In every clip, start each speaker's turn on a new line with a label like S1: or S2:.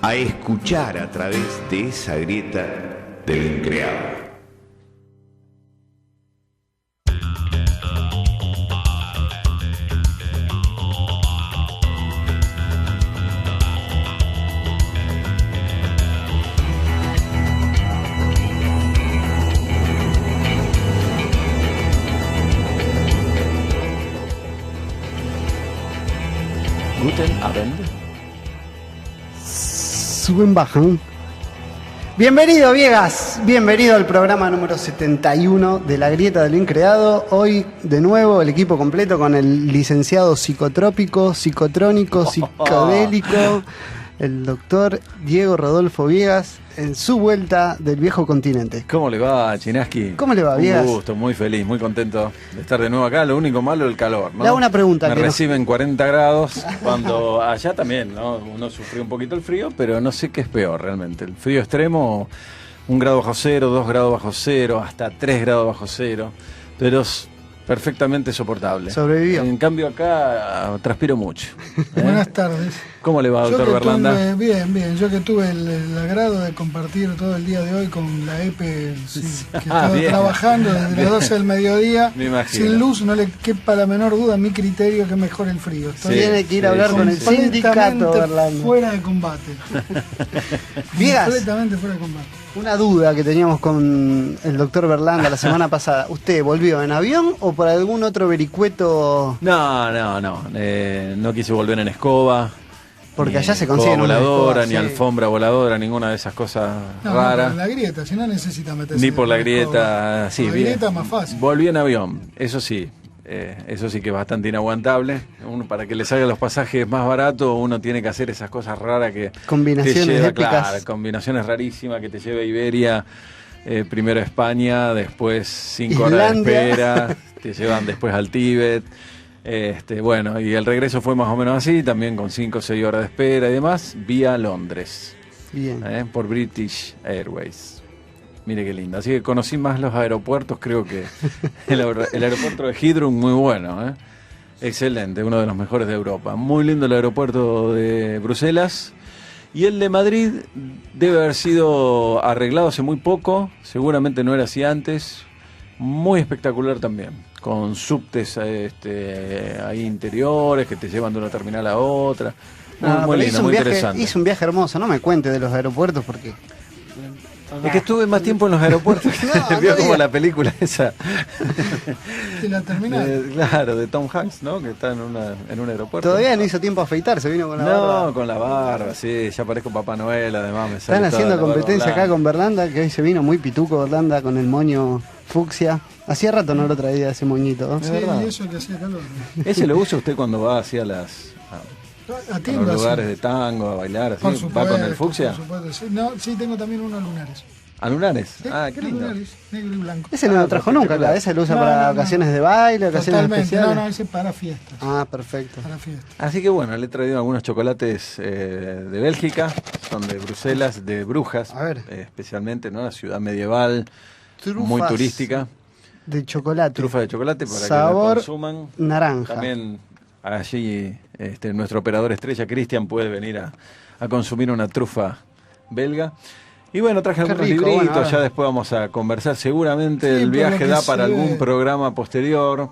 S1: a escuchar a través de esa grieta de lo increado.
S2: Guten Abend.
S3: Suben, bajan. Bienvenido, Viegas. Bienvenido al programa número 71 de La Grieta de lo Increado. Hoy, de nuevo, el equipo completo con el licenciado psicotrópico, psicotrónico, psicodélico, el doctor Diego Rodolfo Viegas, en su vuelta del viejo continente.
S2: ¿Cómo le va, Chinaski?
S3: ¿Cómo le va, Viegas?
S2: Un gusto, muy feliz, muy contento de estar de nuevo acá. Lo único malo es el calor, ¿no?
S3: Le hago una pregunta.
S2: Me reciben 40 grados, cuando allá también, ¿no? Uno sufrió un poquito el frío, pero no sé qué es peor realmente. El frío extremo, 1 grado bajo cero, 2 grados bajo cero, hasta 3 grados bajo cero, pero es perfectamente soportable.
S3: Sobrevivió.
S2: En cambio acá transpiro mucho.
S4: Buenas tardes.
S2: ¿Cómo le va, doctor Berlanda?
S4: Bien. Yo que tuve el agrado de compartir todo el día de hoy con la EPE, que estaba trabajando desde las 12 del mediodía, sin luz, no le quepa la menor duda, mi criterio que mejor el frío.
S3: Tiene que ir a hablar con el sindicato, Berlanda.
S4: Fuera de combate.
S3: Viegas.
S4: Completamente fuera de combate.
S3: Una duda que teníamos con el doctor Berlanda la semana pasada. ¿Usted volvió en avión o por algún otro vericueto?
S2: No quise volver en escoba.
S3: Porque allá se consigue
S2: una voladora, ni alfombra voladora, ninguna de esas cosas raras.
S4: Ni por la grieta, si no necesita meterse.
S2: Ni por la grieta, sí,
S4: la
S2: bien.
S4: grieta es más fácil.
S2: Volví en avión, eso sí que es bastante inaguantable. Uno, para que le salgan los pasajes más baratos, uno tiene que hacer esas cosas raras que
S3: combinaciones
S2: te lleva,
S3: épicas.
S2: claro, combinaciones rarísimas que te lleva a Iberia, primero a España, después 5 horas de espera, te llevan después al Tíbet. Bueno, y el regreso fue más o menos así, también con 5 o 6 horas de espera y demás, vía Londres.
S3: Bien.
S2: Por British Airways. Mire qué lindo. Así que conocí más los aeropuertos, creo que el aeropuerto de Heathrow muy bueno, excelente, uno de los mejores de Europa. Muy lindo el aeropuerto de Bruselas. Y el de Madrid debe haber sido arreglado hace muy poco, seguramente no era así antes. Muy espectacular también, con subtes ahí interiores que te llevan de una terminal a otra. Muy lindo, muy interesante.
S3: Hice un viaje hermoso, no me cuente de los aeropuertos porque...
S2: Es que estuve más tiempo en los aeropuertos. Vio como la película esa.
S4: De la terminal.
S2: Claro, de Tom Hanks, ¿no? Que está en un aeropuerto.
S3: Todavía no hizo tiempo a afeitarse, vino con la barba.
S2: No, con la barba, sí, ya parezco Papá Noel, además me
S3: sale. Están haciendo competencia acá con Berlanda, que hoy se vino muy pituco Berlanda con el moño fucsia. Hacía rato no lo traía ese moñito, ¿no?
S4: Sí, y eso que hacía calor.
S2: ¿Ese lo usa usted cuando va hacia a los lugares de tango, a bailar, así?
S4: Supuesto,
S2: ¿Va con el fucsia?
S4: Por supuesto, sí. No, sí, tengo también uno a lunares.
S2: ¿A lunares?
S4: Sí,
S2: Qué lindo.
S4: Lunares, negro y blanco.
S3: Ese no lo trajo nunca acá, ese lo usa para ocasiones de baile, ocasiones especiales.
S4: No, ese para fiestas.
S3: Perfecto.
S4: Para fiestas.
S2: Así que bueno, le he traído algunos chocolates de Bélgica, son de Bruselas, de Brujas, especialmente, ¿no? La ciudad medieval,
S3: trufas
S2: muy turística.
S3: De chocolate.
S2: Trufa de chocolate para
S3: sabor
S2: que la consuman.
S3: Naranja.
S2: También allí nuestro operador estrella Cristian puede venir a consumir una trufa belga. Y bueno, traje algunos libritos, ya después vamos a conversar. Seguramente el viaje da para algún programa posterior.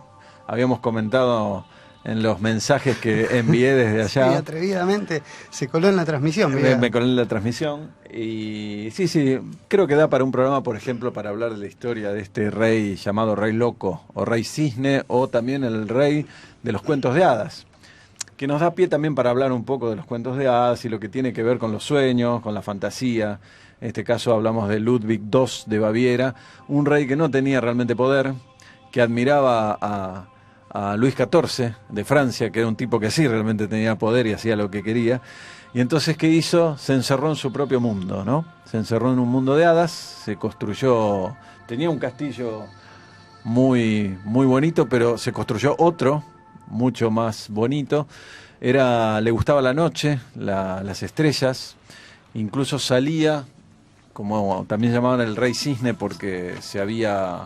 S2: Habíamos comentado en los mensajes que envié desde allá.
S3: Sí, atrevidamente se coló en la transmisión.
S2: Me colé en la transmisión. Y sí, creo que da para un programa, por ejemplo, para hablar de la historia de este rey llamado Rey Loco, o Rey Cisne, o también el rey de los cuentos de hadas, que nos da pie también para hablar un poco de los cuentos de hadas y lo que tiene que ver con los sueños, con la fantasía. En este caso hablamos de Ludwig II de Baviera, un rey que no tenía realmente poder, que admiraba a Luis XIV de Francia, que era un tipo que sí realmente tenía poder y hacía lo que quería. Y entonces, ¿qué hizo? Se encerró en su propio mundo, ¿no? Se encerró en un mundo de hadas, se construyó, tenía un castillo muy, muy bonito, pero se construyó otro, mucho más bonito. Le gustaba la noche, las estrellas, incluso salía, como también llamaban el Rey Cisne, porque se había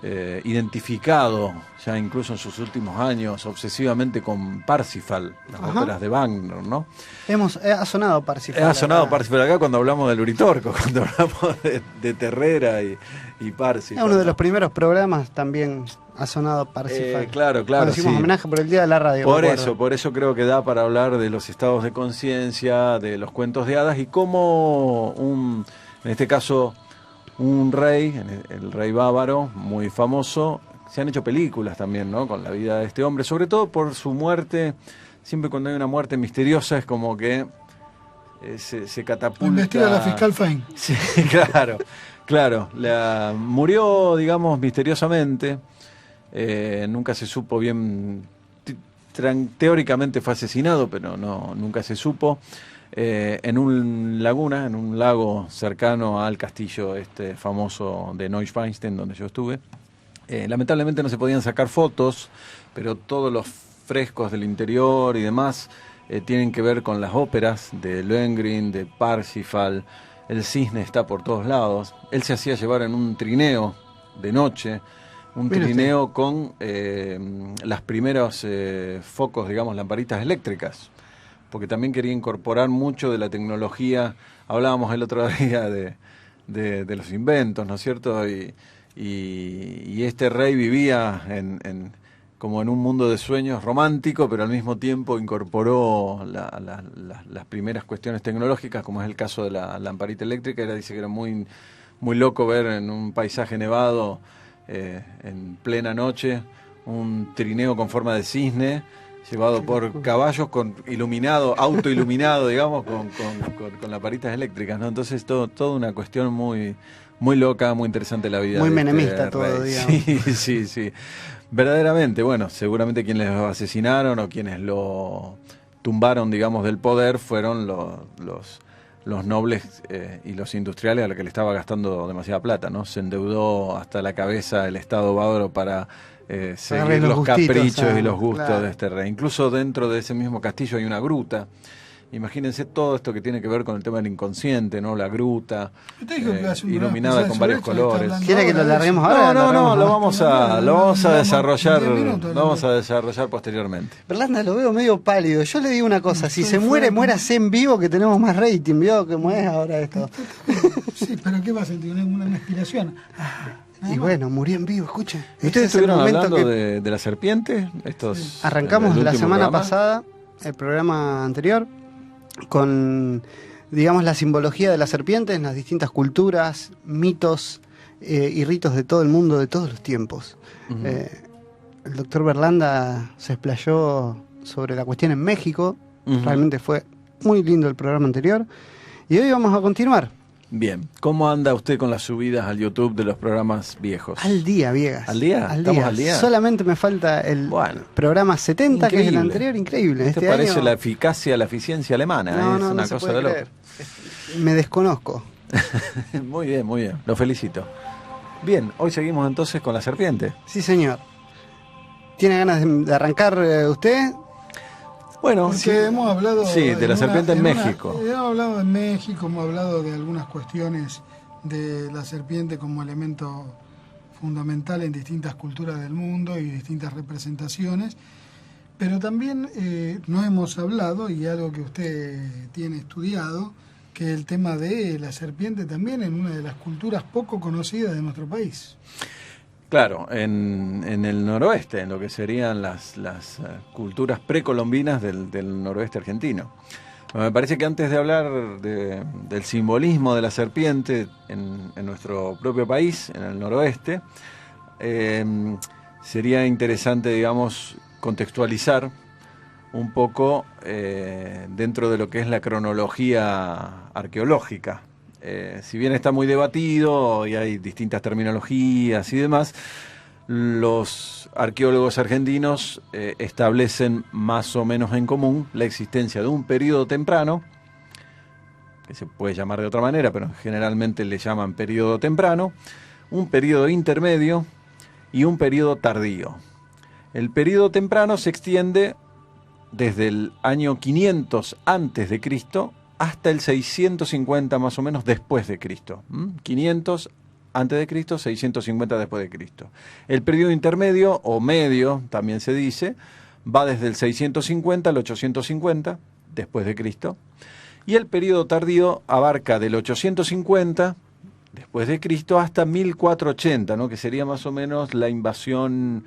S2: identificado, ya incluso en sus últimos años, obsesivamente con Parsifal, las óperas de Wagner, ¿no?
S3: Ha sonado Parsifal.
S2: Ha sonado Parsifal acá cuando hablamos del Uritorco, cuando hablamos de Terrera y Parsifal.
S3: Es uno de los primeros programas también ha sonado Parsifal.
S2: Claro.
S3: Cuando hicimos homenaje por el Día de la Radio.
S2: Por eso creo que da para hablar de los estados de conciencia, de los cuentos de hadas y cómo en este caso, un rey, el rey bávaro, muy famoso. Se han hecho películas también, ¿no? Con la vida de este hombre, sobre todo por su muerte. Siempre cuando hay una muerte misteriosa es como que se catapulta.
S4: Investiga la fiscal Fein.
S2: Sí, claro. Murió, digamos, misteriosamente. Nunca se supo bien. Teóricamente fue asesinado, pero nunca se supo. En un lago cercano al castillo famoso de Neuschwanstein, donde yo estuve. Lamentablemente no se podían sacar fotos, pero todos los frescos del interior y demás tienen que ver con las óperas de Lohengrin, de Parsifal. El cisne está por todos lados. Él se hacía llevar en un trineo de noche, trineo con las primeros focos, digamos, lamparitas eléctricas, porque también quería incorporar mucho de la tecnología. Hablábamos el otro día de los inventos, ¿no es cierto? Y este rey vivía como en un mundo de sueños romántico, pero al mismo tiempo incorporó las primeras cuestiones tecnológicas, como es el caso de la lamparita eléctrica. Dice que era muy, muy loco ver en un paisaje nevado, en plena noche, un trineo con forma de cisne, llevado por caballos autoiluminado, digamos, con lamparitas eléctricas, ¿no? Entonces toda una cuestión muy, muy loca, muy interesante la vida.
S3: Muy menemista todo, digamos.
S2: Sí. Verdaderamente, bueno, seguramente quienes lo asesinaron o quienes lo tumbaron, digamos, del poder fueron los nobles y los industriales a los que le estaba gastando demasiada plata, ¿no? Se endeudó hasta la cabeza el Estado bávaro para seguir los caprichos y los gustos de este rey. Incluso dentro de ese mismo castillo hay una gruta. Imagínense todo esto que tiene que ver con el tema del inconsciente, ¿no? La gruta, iluminada con varios colores.
S3: ¿Quiere que lo larguemos ahora?
S2: No, lo vamos a desarrollar, posteriormente.
S3: Berlanda lo veo medio pálido. Yo le digo una cosa, si se muere, muérase en vivo, que tenemos más rating, ¿vio? Que mueres ahora esto.
S4: Sí, pero ¿qué va a sentir? Una inspiración.
S3: Y bueno, murió en vivo, escuchen.
S2: ¿Ustedes estuvieron hablando de la serpiente?
S3: Arrancamos la semana pasada, el programa anterior, con, digamos, la simbología de la serpiente en las distintas culturas, mitos y ritos de todo el mundo, de todos los tiempos. Uh-huh. El doctor Berlanda se explayó sobre la cuestión en México. Uh-huh. Realmente fue muy lindo el programa anterior. Y hoy vamos a continuar.
S2: Bien, ¿cómo anda usted con las subidas al YouTube de los programas viejos?
S3: Al día, Viegas.
S2: ¿Al día? ¿Estamos al día?
S3: Solamente me falta el programa 70, increíble, que es el anterior, increíble.
S2: Este parece año... la eficiencia alemana, es una cosa de loco.
S3: Me desconozco.
S2: Muy bien, lo felicito. Bien, hoy seguimos entonces con la serpiente.
S3: Sí, señor. ¿Tiene ganas de arrancar usted?
S4: Bueno, porque hemos hablado
S2: de la serpiente en México.
S4: Hemos hablado de México, hemos hablado de algunas cuestiones de la serpiente como elemento fundamental en distintas culturas del mundo y distintas representaciones, pero también no hemos hablado, y algo que usted tiene estudiado, que es el tema de la serpiente también en una de las culturas poco conocidas de nuestro país.
S2: Claro, en el noroeste, en lo que serían las culturas precolombinas del noroeste argentino. Me parece que antes de hablar del simbolismo de la serpiente en nuestro propio país, en el noroeste, sería interesante, digamos, contextualizar un poco dentro de lo que es la cronología arqueológica. Si bien está muy debatido y hay distintas terminologías y demás, los arqueólogos argentinos establecen más o menos en común la existencia de un periodo temprano, que se puede llamar de otra manera, pero generalmente le llaman periodo temprano, un periodo intermedio y un periodo tardío. El periodo temprano se extiende desde el año 500 antes de Cristo hasta el 650 más o menos después de Cristo. 500 antes de Cristo, 650 después de Cristo. El periodo intermedio, o medio, también se dice, va desde el 650 al 850 después de Cristo. Y el periodo tardío abarca del 850 después de Cristo hasta 1480, ¿no? Que sería más o menos la invasión,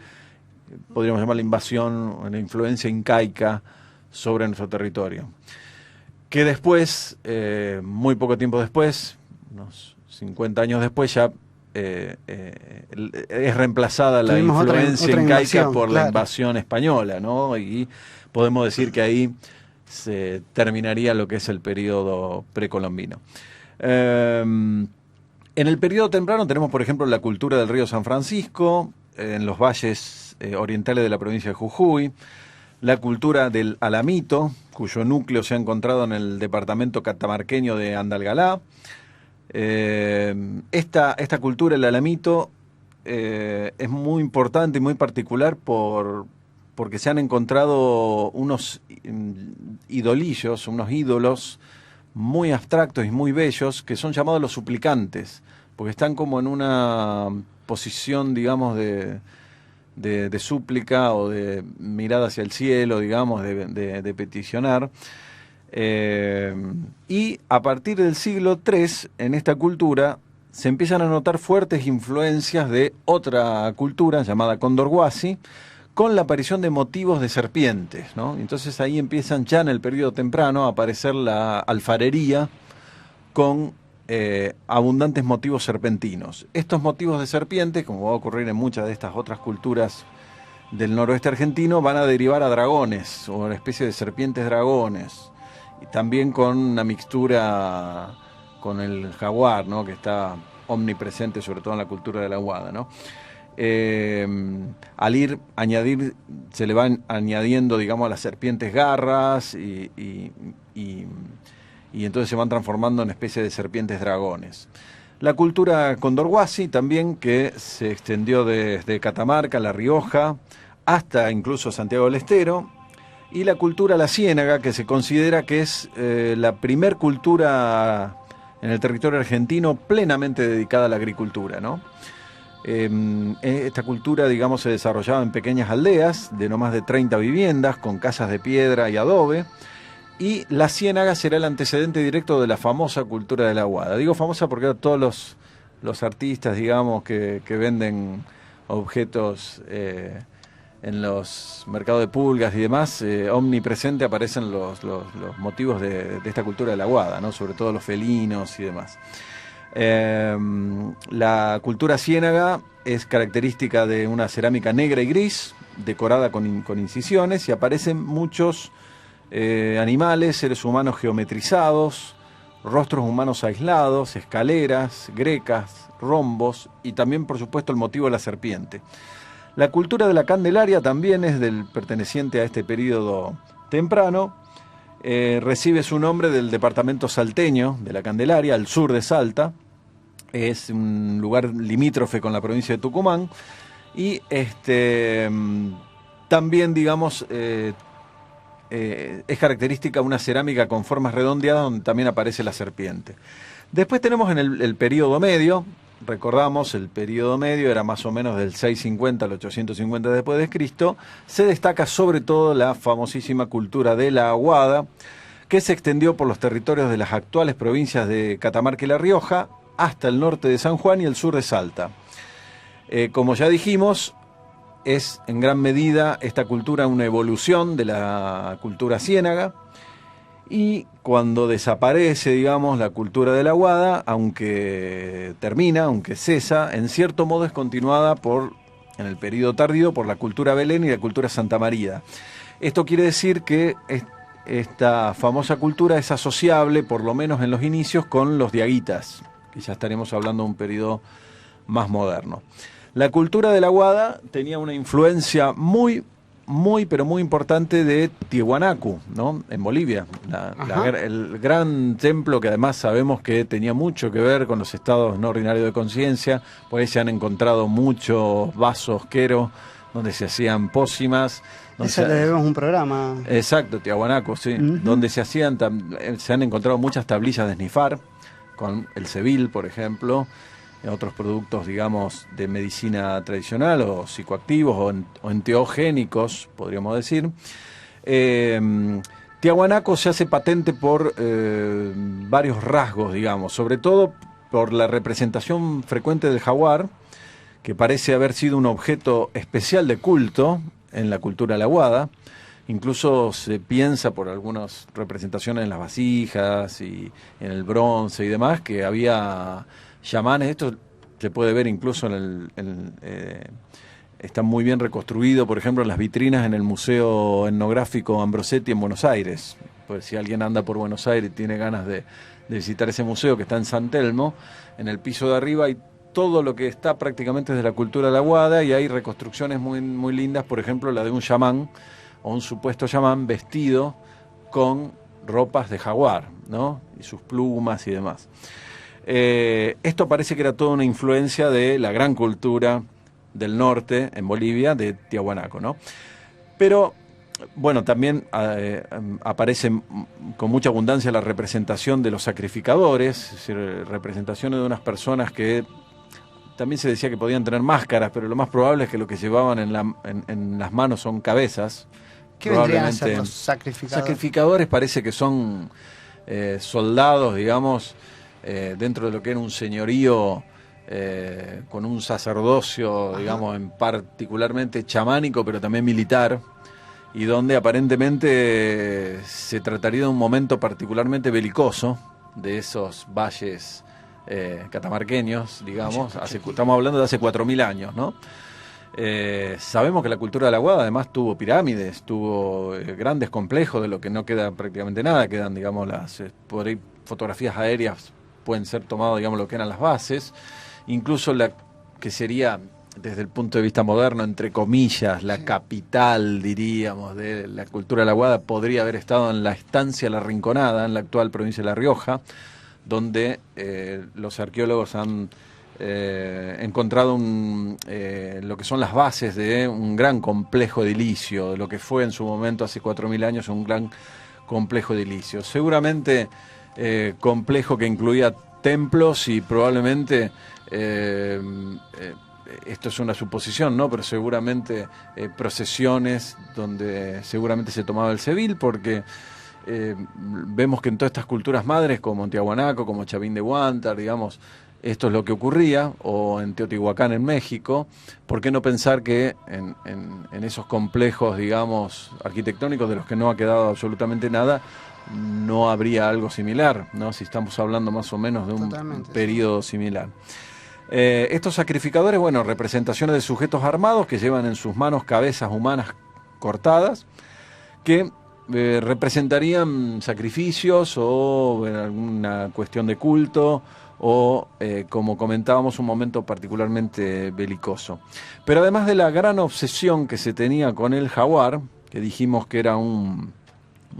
S2: podríamos llamar la invasión, la influencia incaica sobre nuestro territorio. Que después, muy poco tiempo después, unos 50 años después, ya es reemplazada la influencia incaica por la invasión española, ¿no? Y podemos decir que ahí se terminaría lo que es el periodo precolombino. En el periodo temprano tenemos, por ejemplo, la cultura del río San Francisco, en los valles orientales de la provincia de Jujuy, la cultura del alamito, cuyo núcleo se ha encontrado en el departamento catamarqueño de Andalgalá. Esta cultura, el alamito, es muy importante y muy particular porque se han encontrado unos idolillos, unos ídolos muy abstractos y muy bellos que son llamados los suplicantes, porque están como en una posición, digamos, de súplica o de mirada hacia el cielo, digamos, de peticionar. Y a partir del siglo III, en esta cultura, se empiezan a notar fuertes influencias de otra cultura llamada Condorhuasi, con la aparición de motivos de serpientes, ¿no? Entonces ahí empiezan ya en el periodo temprano a aparecer la alfarería con abundantes motivos serpentinos. Estos motivos de serpientes, como va a ocurrir en muchas de estas otras culturas del noroeste argentino, van a derivar a dragones o una especie de serpientes dragones, y también con una mixtura con el jaguar, ¿no? Que está omnipresente sobre todo en la cultura de la Aguada, ¿no? Se le van añadiendo, digamos, a las serpientes garras y entonces se van transformando en especie de serpientes dragones. La cultura Condorhuasi también, que se extendió desde Catamarca, La Rioja, hasta incluso Santiago del Estero, y la cultura La Ciénaga, que se considera que es la primer cultura en el territorio argentino plenamente dedicada a la agricultura, ¿no? Esta cultura, digamos, se desarrollaba en pequeñas aldeas de no más de 30 viviendas, con casas de piedra y adobe, y la ciénaga será el antecedente directo de la famosa cultura de la Aguada. Digo famosa porque todos los artistas, digamos, que venden objetos en los mercados de pulgas y demás, omnipresente aparecen los motivos de esta cultura de la Aguada, ¿no? Sobre todo los felinos y demás. La cultura ciénaga es característica de una cerámica negra y gris, decorada con incisiones, y aparecen muchos animales, seres humanos geometrizados, rostros humanos aislados, escaleras, grecas, rombos, y también, por supuesto, el motivo de la serpiente. La cultura de la Candelaria también es perteneciente a este periodo temprano. Recibe su nombre del departamento salteño de la Candelaria, al sur de Salta. Es un lugar limítrofe con la provincia de Tucumán. Y también, digamos, es característica una cerámica con formas redondeadas donde también aparece la serpiente. Después tenemos en el periodo medio. Recordamos, el periodo medio era más o menos del 650 al 850 después de Cristo. Se destaca sobre todo la famosísima cultura de la Aguada, que se extendió por los territorios de las actuales provincias de Catamarca y La Rioja hasta el norte de San Juan y el sur de Salta. Como ya dijimos, es en gran medida esta cultura una evolución de la cultura ciénaga. Y cuando desaparece, digamos, la cultura de la Aguada, aunque cesa, en cierto modo es continuada en el periodo tardío, por la cultura Belén y la cultura Santa María. Esto quiere decir que esta famosa cultura es asociable, por lo menos en los inicios, con los diaguitas, que ya estaremos hablando de un periodo más moderno. La cultura de la Aguada tenía una influencia muy importante de Tiahuanacu, ¿no? En Bolivia. El gran templo, que además sabemos que tenía mucho que ver con los estados no ordinarios de conciencia, por ahí se han encontrado muchos vasos queros donde se hacían pócimas.
S3: Eso le debemos un programa.
S2: Exacto, Tiahuanacu, sí. Donde se han encontrado muchas tablillas de esnifar, con el Seville, por ejemplo. otros productos, digamos, de medicina tradicional o psicoactivos o enteogénicos, podríamos decir. Tiahuanaco se hace patente por varios rasgos, digamos, sobre todo por la representación frecuente del jaguar, que parece haber sido un objeto especial de culto en la cultura de la Aguada. Incluso se piensa por algunas representaciones en las vasijas y en el bronce y demás, que había chamanes. Esto se puede ver incluso está muy bien reconstruido, por ejemplo, en las vitrinas en el Museo Etnográfico Ambrosetti en Buenos Aires. Pues si alguien anda por Buenos Aires y tiene ganas de visitar ese museo que está en San Telmo, en el piso de arriba hay todo lo que está prácticamente de la cultura de la Aguada, y hay reconstrucciones muy, muy lindas, por ejemplo la de un chamán o un supuesto chamán vestido con ropas de jaguar, ¿no? Y sus plumas y demás. Esto parece que era toda una influencia de la gran cultura del norte, en Bolivia, de Tiahuanaco, ¿no? Pero, bueno, también aparece con mucha abundancia la representación de los sacrificadores, es decir, representaciones de unas personas que también se decía que podían tener máscaras, pero lo más probable es que lo que llevaban en las manos son cabezas.
S3: ¿Qué vendrían a ser los sacrificadores?
S2: Sacrificadores parece que son soldados, digamos, dentro de lo que era un señorío con un sacerdocio, digamos, en particularmente chamánico, pero también militar, y donde aparentemente se trataría de un momento particularmente belicoso de esos valles catamarqueños, digamos. Estamos hablando de hace 4.000 años, ¿no? Sabemos que la cultura de la Aguada además tuvo pirámides, tuvo grandes complejos, de lo que no queda prácticamente nada, quedan, digamos, por ahí fotografías aéreas pueden ser tomadas, digamos, lo que eran las bases, incluso la que sería, desde el punto de vista moderno, entre comillas, la capital, diríamos, de la cultura de la Aguada, podría haber estado en la estancia La Rinconada, en la actual provincia de La Rioja, donde los arqueólogos han encontrado lo que son las bases de un gran complejo edilicio, de lo que fue en su momento, hace 4.000 años, un gran complejo edilicio. Seguramente complejo que incluía templos y probablemente, esto es una suposición, ¿no? Pero seguramente procesiones donde seguramente se tomaba el cevil, porque vemos que en todas estas culturas madres, como en Tiahuanaco, como Chavín de Huántar, digamos, esto es lo que ocurría, o en Teotihuacán en México. ¿Por qué no pensar que en esos complejos, digamos, arquitectónicos de los que no ha quedado absolutamente nada, no habría algo similar, ¿no? Si estamos hablando más o menos de un periodo similar. Estos sacrificadores, bueno, representaciones de sujetos armados que llevan en sus manos cabezas humanas cortadas, que representarían sacrificios o alguna cuestión de culto, o, como comentábamos, un momento particularmente belicoso. Pero además de la gran obsesión que se tenía con el jaguar, que dijimos que era un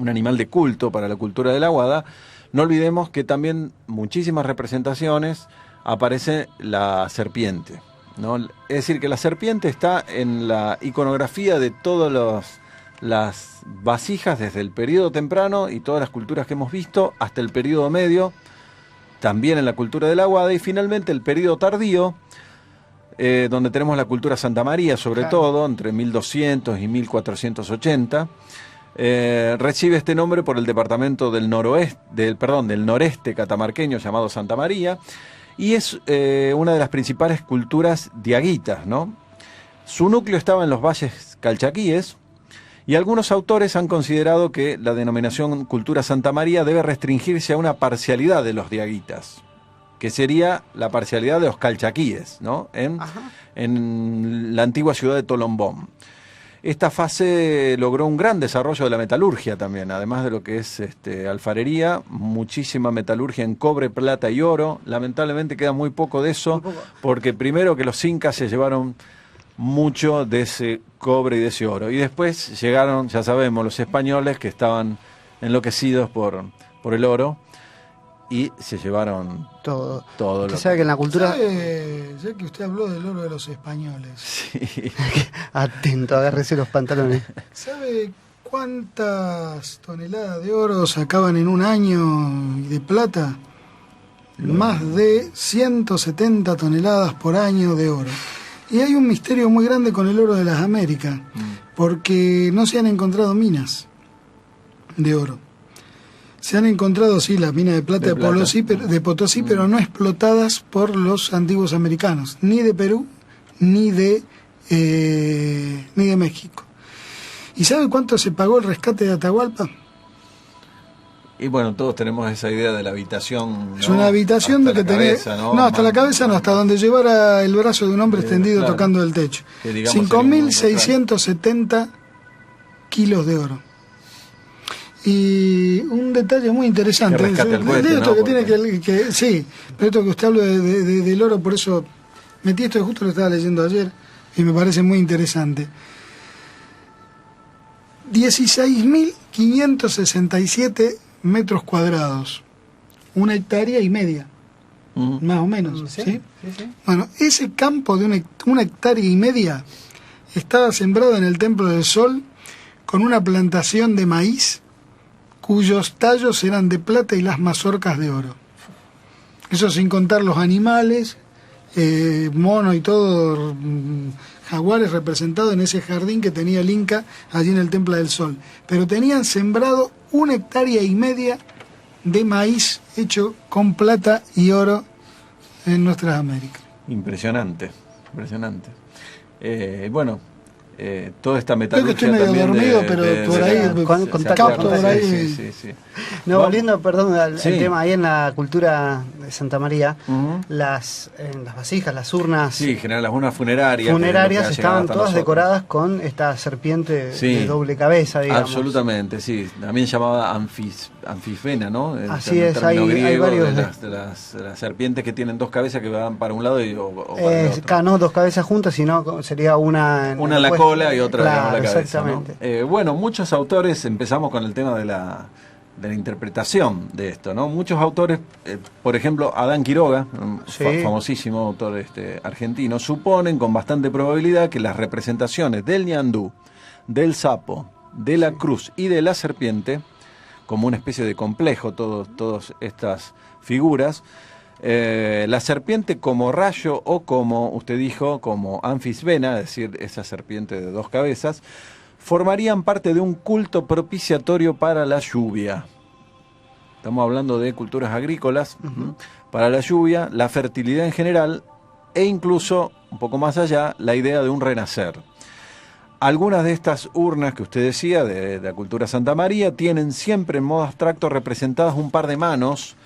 S2: animal de culto para la cultura de la Aguada, no olvidemos que también muchísimas representaciones aparece la serpiente, ¿no? Es decir, que la serpiente está en la iconografía de todas las vasijas desde el periodo temprano y todas las culturas que hemos visto hasta el periodo medio, también en la cultura de la Aguada, y finalmente el periodo tardío, donde tenemos la cultura Santa María, sobre todo, entre 1200 y 1480, recibe este nombre por el departamento del noreste catamarqueño llamado Santa María, y es una de las principales culturas diaguitas, ¿no? Su núcleo estaba en los valles calchaquíes, y algunos autores han considerado que la denominación cultura Santa María debe restringirse a una parcialidad de los diaguitas, que sería la parcialidad de los calchaquíes, ¿no? En la antigua ciudad de Tolombón. Esta fase logró un gran desarrollo de la metalurgia también, además de lo que es alfarería, muchísima metalurgia en cobre, plata y oro. Lamentablemente queda muy poco de eso, porque primero que los incas se llevaron mucho de ese cobre y de ese oro, y después llegaron, ya sabemos, los españoles, que estaban enloquecidos por el oro, y se llevaron todo.
S3: Usted sabe que en la cultura...
S4: Ya que usted habló del oro de los españoles.
S2: Sí.
S3: Atento, agárrese los pantalones.
S4: ¿Sabe cuántas toneladas de oro sacaban en un año y de plata? más de 170 toneladas por año de oro. Y hay un misterio muy grande con el oro de las Américas, porque no se han encontrado minas de oro. Se han encontrado, sí, las minas de plata de Potosí, pero no explotadas por los antiguos americanos, ni de Perú, ni de México. ¿Y sabe cuánto se pagó el rescate de Atahualpa?
S2: Y bueno, todos tenemos esa idea de la habitación.
S4: Es una habitación de que tenés. No, hasta la cabeza no, hasta donde llevara el brazo de un hombre extendido, claro, tocando el techo. 5.670 kilos de oro. Y un detalle muy interesante.
S2: Que rescate el cohete,
S4: esto,
S2: ¿no?
S4: Sí, pero esto que usted habló del oro, por eso metí esto, justo lo estaba leyendo ayer y me parece muy interesante. 16.567 metros cuadrados, 1,5 hectáreas, más o menos, ¿sí? Sí. Bueno, ese campo de 1,5 hectáreas estaba sembrado en el Templo del Sol con una plantación de maíz cuyos tallos eran de plata y las mazorcas de oro. Eso sin contar los animales, monos y todo, jaguares representados en ese jardín que tenía el Inca allí en el Templo del Sol. Pero tenían sembrado 1,5 hectáreas de maíz hecho con plata y oro en nuestras Américas.
S2: Impresionante. Bueno, toda esta metalurgia.
S4: Creo que estoy medio dormido, pero por ahí capto por ahí.
S2: Sí.
S3: No, volviendo, perdón, al tema ahí en la cultura de Santa María, en las vasijas, las urnas.
S2: Sí, en general las urnas funerarias
S3: estaban todas decoradas con esta serpiente de doble cabeza, digamos.
S2: Absolutamente, sí. También llamada anfisbena, ¿no?
S3: Así es, hay varios
S2: de las serpientes que tienen dos cabezas que van para un lado o para el otro.
S3: No, dos cabezas juntas, sino sería una en
S2: la cola y otra, claro, en la cabeza.
S3: Exactamente.
S2: ¿No? Bueno, muchos autores, empezamos con el tema de la interpretación de esto, ¿no? Muchos autores, por ejemplo, Adán Quiroga, famosísimo autor argentino, suponen con bastante probabilidad que las representaciones del ñandú, del sapo, de la cruz y de la serpiente, como una especie de complejo, todas estas figuras, la serpiente como rayo o como usted dijo, como anfisbena, es decir, esa serpiente de dos cabezas, formarían parte de un culto propiciatorio para la lluvia. Estamos hablando de culturas agrícolas, para la lluvia, la fertilidad en general e incluso, un poco más allá, la idea de un renacer. Algunas de estas urnas que usted decía, de la cultura Santa María, tienen siempre en modo abstracto representadas un par de manos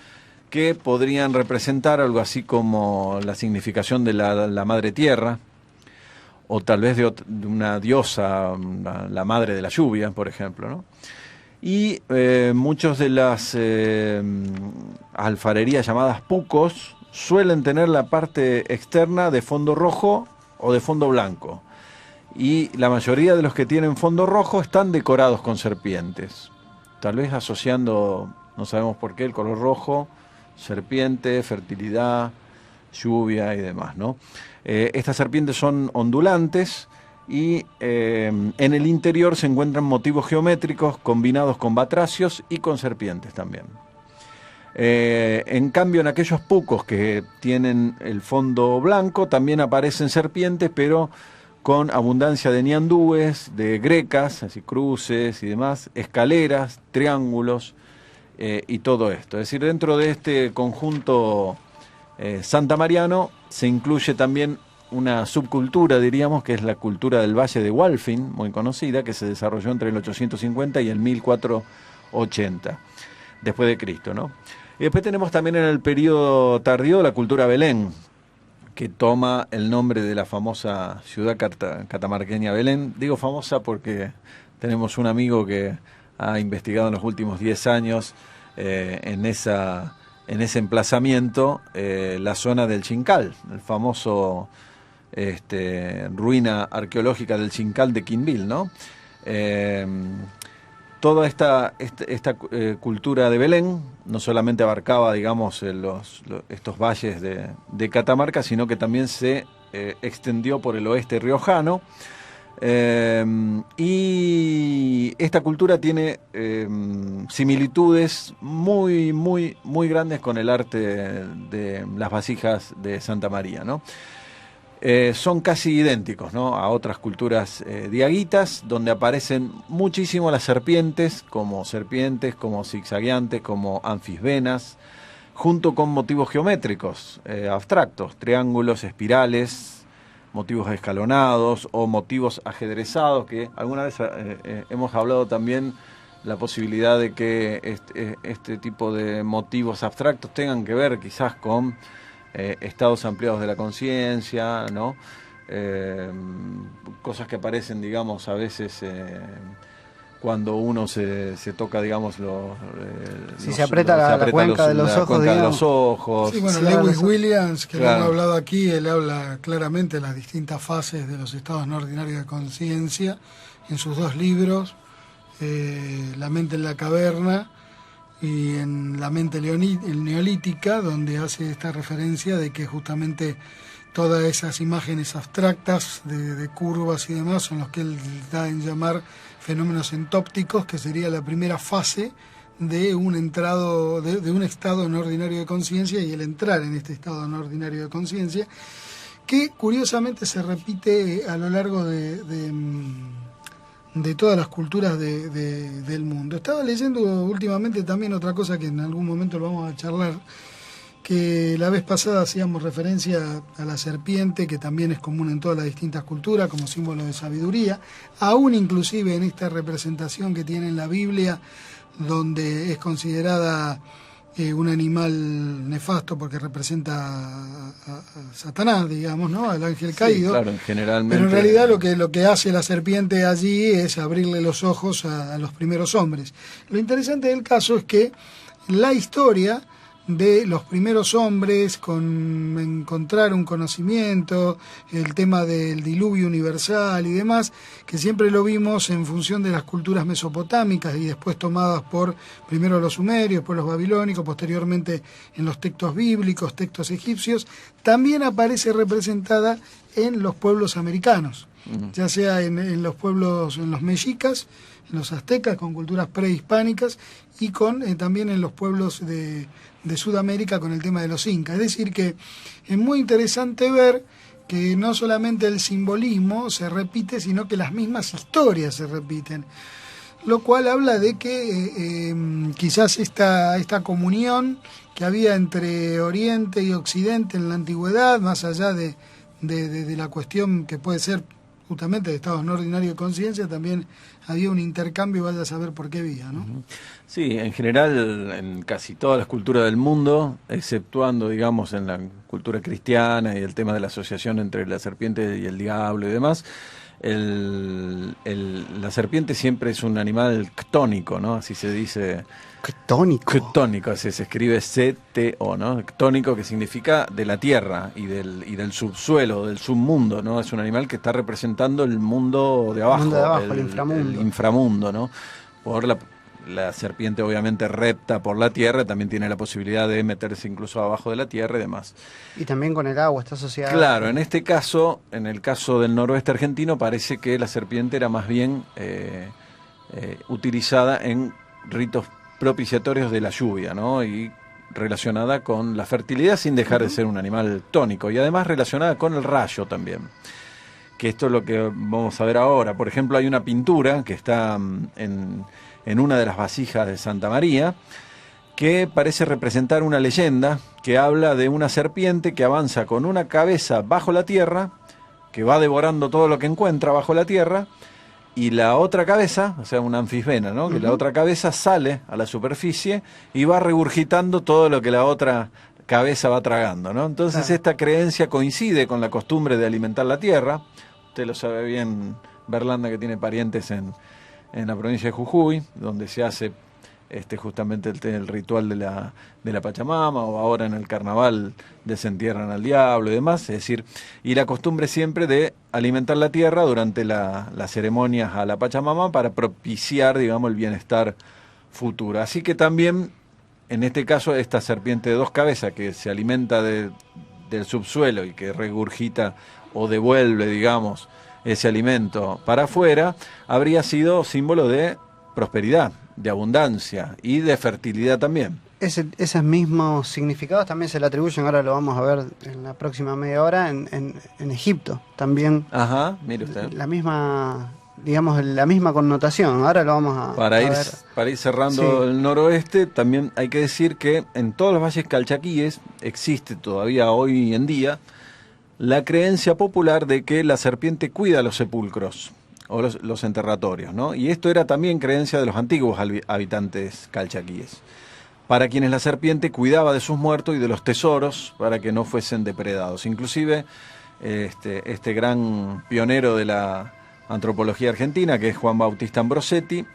S2: que podrían representar algo así como la significación de la madre tierra, o tal vez de una diosa, la madre de la lluvia, por ejemplo, ¿no? Y muchos de las alfarerías llamadas pucos suelen tener la parte externa de fondo rojo o de fondo blanco. Y la mayoría de los que tienen fondo rojo están decorados con serpientes. Tal vez asociando, no sabemos por qué, el color rojo, serpiente, fertilidad, lluvia y demás, ¿no? Estas serpientes son ondulantes y en el interior se encuentran motivos geométricos combinados con batracios y con serpientes también. En cambio, en aquellos pucos que tienen el fondo blanco también aparecen serpientes, pero con abundancia de ñandúes, de grecas, así cruces y demás, escaleras, triángulos y todo esto. Es decir, dentro de este conjunto santamariano se incluye también una subcultura, diríamos, que es la cultura del Valle de Walfin, muy conocida, que se desarrolló entre el 850 y el 1480 después de Cristo, ¿no? Y después tenemos también en el periodo tardío la cultura Belén, que toma el nombre de la famosa ciudad catamarqueña Belén. Digo famosa porque tenemos un amigo que ha investigado en los últimos 10 años en ese emplazamiento la zona del Chincal, el famoso ruina arqueológica del Chincal de Quinvil, ¿no? Toda esta cultura de Belén no solamente abarcaba, digamos, estos valles de Catamarca, sino que también se extendió por el oeste riojano, Y esta cultura tiene similitudes muy, muy, muy grandes con el arte de las vasijas de Santa María, ¿no? Son casi idénticos, ¿no?, a otras culturas diaguitas, donde aparecen muchísimo las serpientes, como zigzagueantes, como anfisbenas, junto con motivos geométricos abstractos, triángulos, espirales, motivos escalonados o motivos ajedrezados, que alguna vez hemos hablado también la posibilidad de que este tipo de motivos abstractos tengan que ver quizás con estados ampliados de la conciencia, ¿no? Cosas que aparecen, digamos, a veces cuando uno se toca, digamos,
S3: se aprieta la cuenca de los ojos.
S4: Sí, bueno, Lewis Williams, que lo hemos hablado aquí, él habla claramente de las distintas fases de los estados no ordinarios de conciencia en sus 2 libros, La mente en la caverna y en La mente neolítica, donde hace esta referencia de que justamente todas esas imágenes abstractas de curvas y demás son los que él da en llamar fenómenos entópticos, que sería la primera fase de un estado no ordinario de conciencia, y el entrar en este estado no ordinario de conciencia, que curiosamente se repite a lo largo de todas las culturas del mundo. Estaba leyendo últimamente también otra cosa que en algún momento lo vamos a charlar, que la vez pasada hacíamos referencia a la serpiente, que también es común en todas las distintas culturas como símbolo de sabiduría, aún inclusive en esta representación que tiene en la Biblia, donde es considerada un animal nefasto porque representa a Satanás, digamos, ¿no?, al ángel caído.
S2: Sí, claro, generalmente.
S4: Pero en realidad lo que hace la serpiente allí es abrirle los ojos a los primeros hombres. Lo interesante del caso es que la historia de los primeros hombres con encontrar un conocimiento, el tema del diluvio universal y demás, que siempre lo vimos en función de las culturas mesopotámicas y después tomadas por primero los sumerios, después los babilónicos, posteriormente en los textos bíblicos, textos egipcios, también aparece representada en los pueblos americanos, ya sea en los pueblos, en los mexicas, en los aztecas, con culturas prehispánicas, y también en los pueblos de Sudamérica con el tema de los incas. Es decir, que es muy interesante ver que no solamente el simbolismo se repite, sino que las mismas historias se repiten, lo cual habla de que quizás esta comunión que había entre Oriente y Occidente en la antigüedad, más allá de la cuestión que puede ser justamente de estados no ordinarios de conciencia, también había un intercambio, vaya a saber por qué vía, ¿no?
S2: Sí, en general, en casi todas las culturas del mundo, exceptuando, digamos, en la cultura cristiana y el tema de la asociación entre la serpiente y el diablo y demás, la serpiente siempre es un animal ctónico, ¿no? Así se dice.
S3: Ctónico.
S2: Ctónico, así se escribe C-T-O, ¿no? Ctónico, que significa de la tierra y del subsuelo, del submundo, ¿no? Es un animal que está representando el mundo de abajo,
S3: el inframundo.
S2: El inframundo, ¿no? Por la serpiente obviamente repta por la tierra, también tiene la posibilidad de meterse incluso abajo de la tierra y demás.
S3: Y también con el agua está asociada.
S2: Claro, en este caso, en el caso del noroeste argentino, parece que la serpiente era más bien utilizada en ritos propiciatorios de la lluvia, ¿no? Y relacionada con la fertilidad sin dejar de ser un animal tónico, y además relacionada con el rayo también, que esto es lo que vamos a ver ahora. Por ejemplo, hay una pintura que está en una de las vasijas de Santa María, que parece representar una leyenda que habla de una serpiente que avanza con una cabeza bajo la tierra, que va devorando todo lo que encuentra bajo la tierra, y la otra cabeza, o sea, una anfisbena, ¿no? Que la otra cabeza sale a la superficie y va regurgitando todo lo que la otra cabeza va tragando, ¿no? Entonces esta creencia coincide con la costumbre de alimentar la tierra. Usted lo sabe bien, Berlanda, que tiene parientes en la provincia de Jujuy, donde se hace justamente el ritual de la Pachamama, o ahora en el carnaval desentierran al diablo y demás, es decir, y la costumbre siempre de alimentar la tierra durante las ceremonias a la Pachamama para propiciar, digamos, el bienestar futuro. Así que también, en este caso, esta serpiente de 2 cabezas que se alimenta del subsuelo y que regurgita o devuelve, digamos, ese alimento para afuera, habría sido símbolo de prosperidad, de abundancia y de fertilidad también.
S3: Esos mismos significados también se le atribuyen, ahora lo vamos a ver en la próxima media hora, en Egipto también.
S2: Ajá, mire usted.
S3: La misma, digamos, la misma connotación, ahora lo vamos a ver.
S2: Para ir cerrando el noroeste, también hay que decir que en todos los valles calchaquíes existe todavía hoy en día la creencia popular de que la serpiente cuida los sepulcros o los enterratorios, ¿no? Y esto era también creencia de los antiguos habitantes calchaquíes, para quienes la serpiente cuidaba de sus muertos y de los tesoros para que no fuesen depredados. Inclusive este gran pionero de la antropología argentina, que es Juan Bautista Ambrosetti,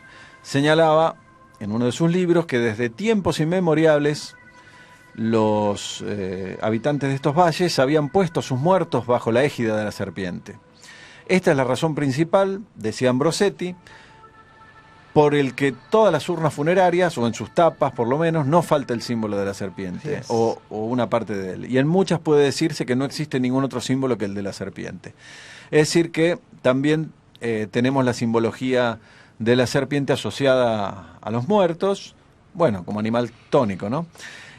S2: señalaba en uno de sus libros que desde tiempos inmemoriales los habitantes de estos valles habían puesto a sus muertos bajo la égida de la serpiente. Esta es la razón principal, decía Ambrosetti, por el que todas las urnas funerarias, o en sus tapas por lo menos, no falta el símbolo de la serpiente, o una parte de él. Y en muchas puede decirse que no existe ningún otro símbolo que el de la serpiente. Es decir que también tenemos la simbología de la serpiente asociada a los muertos, bueno, como animal tónico, ¿no?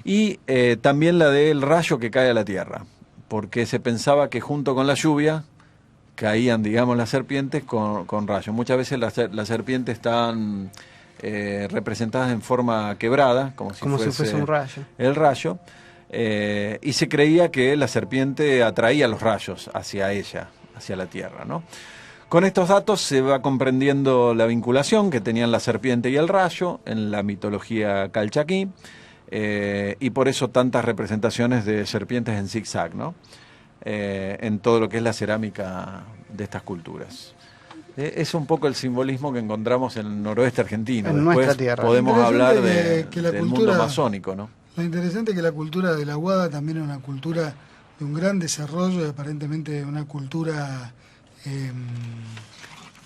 S2: Y también la del rayo que cae a la tierra, porque se pensaba que junto con la lluvia caían, digamos, las serpientes con rayos. Muchas veces las serpientes están representadas en forma quebrada, como si fuese
S3: un rayo.
S2: El rayo, y se creía que la serpiente atraía los rayos hacia ella, hacia la tierra, ¿no? Con estos datos se va comprendiendo la vinculación que tenían la serpiente y el rayo en la mitología calchaquí, y por eso tantas representaciones de serpientes en zigzag, ¿no? En todo lo que es la cerámica de estas culturas. Es un poco el simbolismo que encontramos en el noroeste argentino.
S3: En nuestra tierra.
S2: Podemos hablar del
S4: cultura,
S2: mundo masónico, ¿no?
S4: Lo interesante es que la cultura de la Aguada también es una cultura de un gran desarrollo, aparentemente una cultura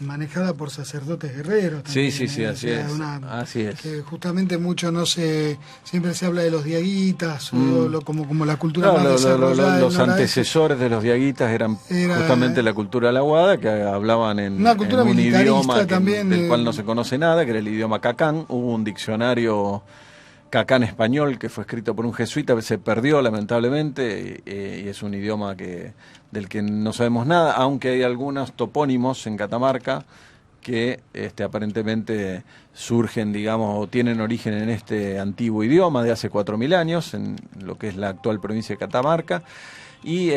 S4: manejada por sacerdotes guerreros también,
S2: sí, así es.
S4: Que justamente mucho siempre se habla de los diaguitas, como la cultura más desarrollada.
S2: Los antecesores de los diaguitas eran justamente la cultura de la Aguada, que hablaban en un idioma
S4: también,
S2: del cual no se conoce nada, que era el idioma cacán. Hubo un diccionario cacán español que fue escrito por un jesuita, se perdió lamentablemente, y es un idioma del que no sabemos nada, aunque hay algunos topónimos en Catamarca que aparentemente surgen, digamos, o tienen origen en este antiguo idioma de hace 4.000 años, en lo que es la actual provincia de Catamarca. Y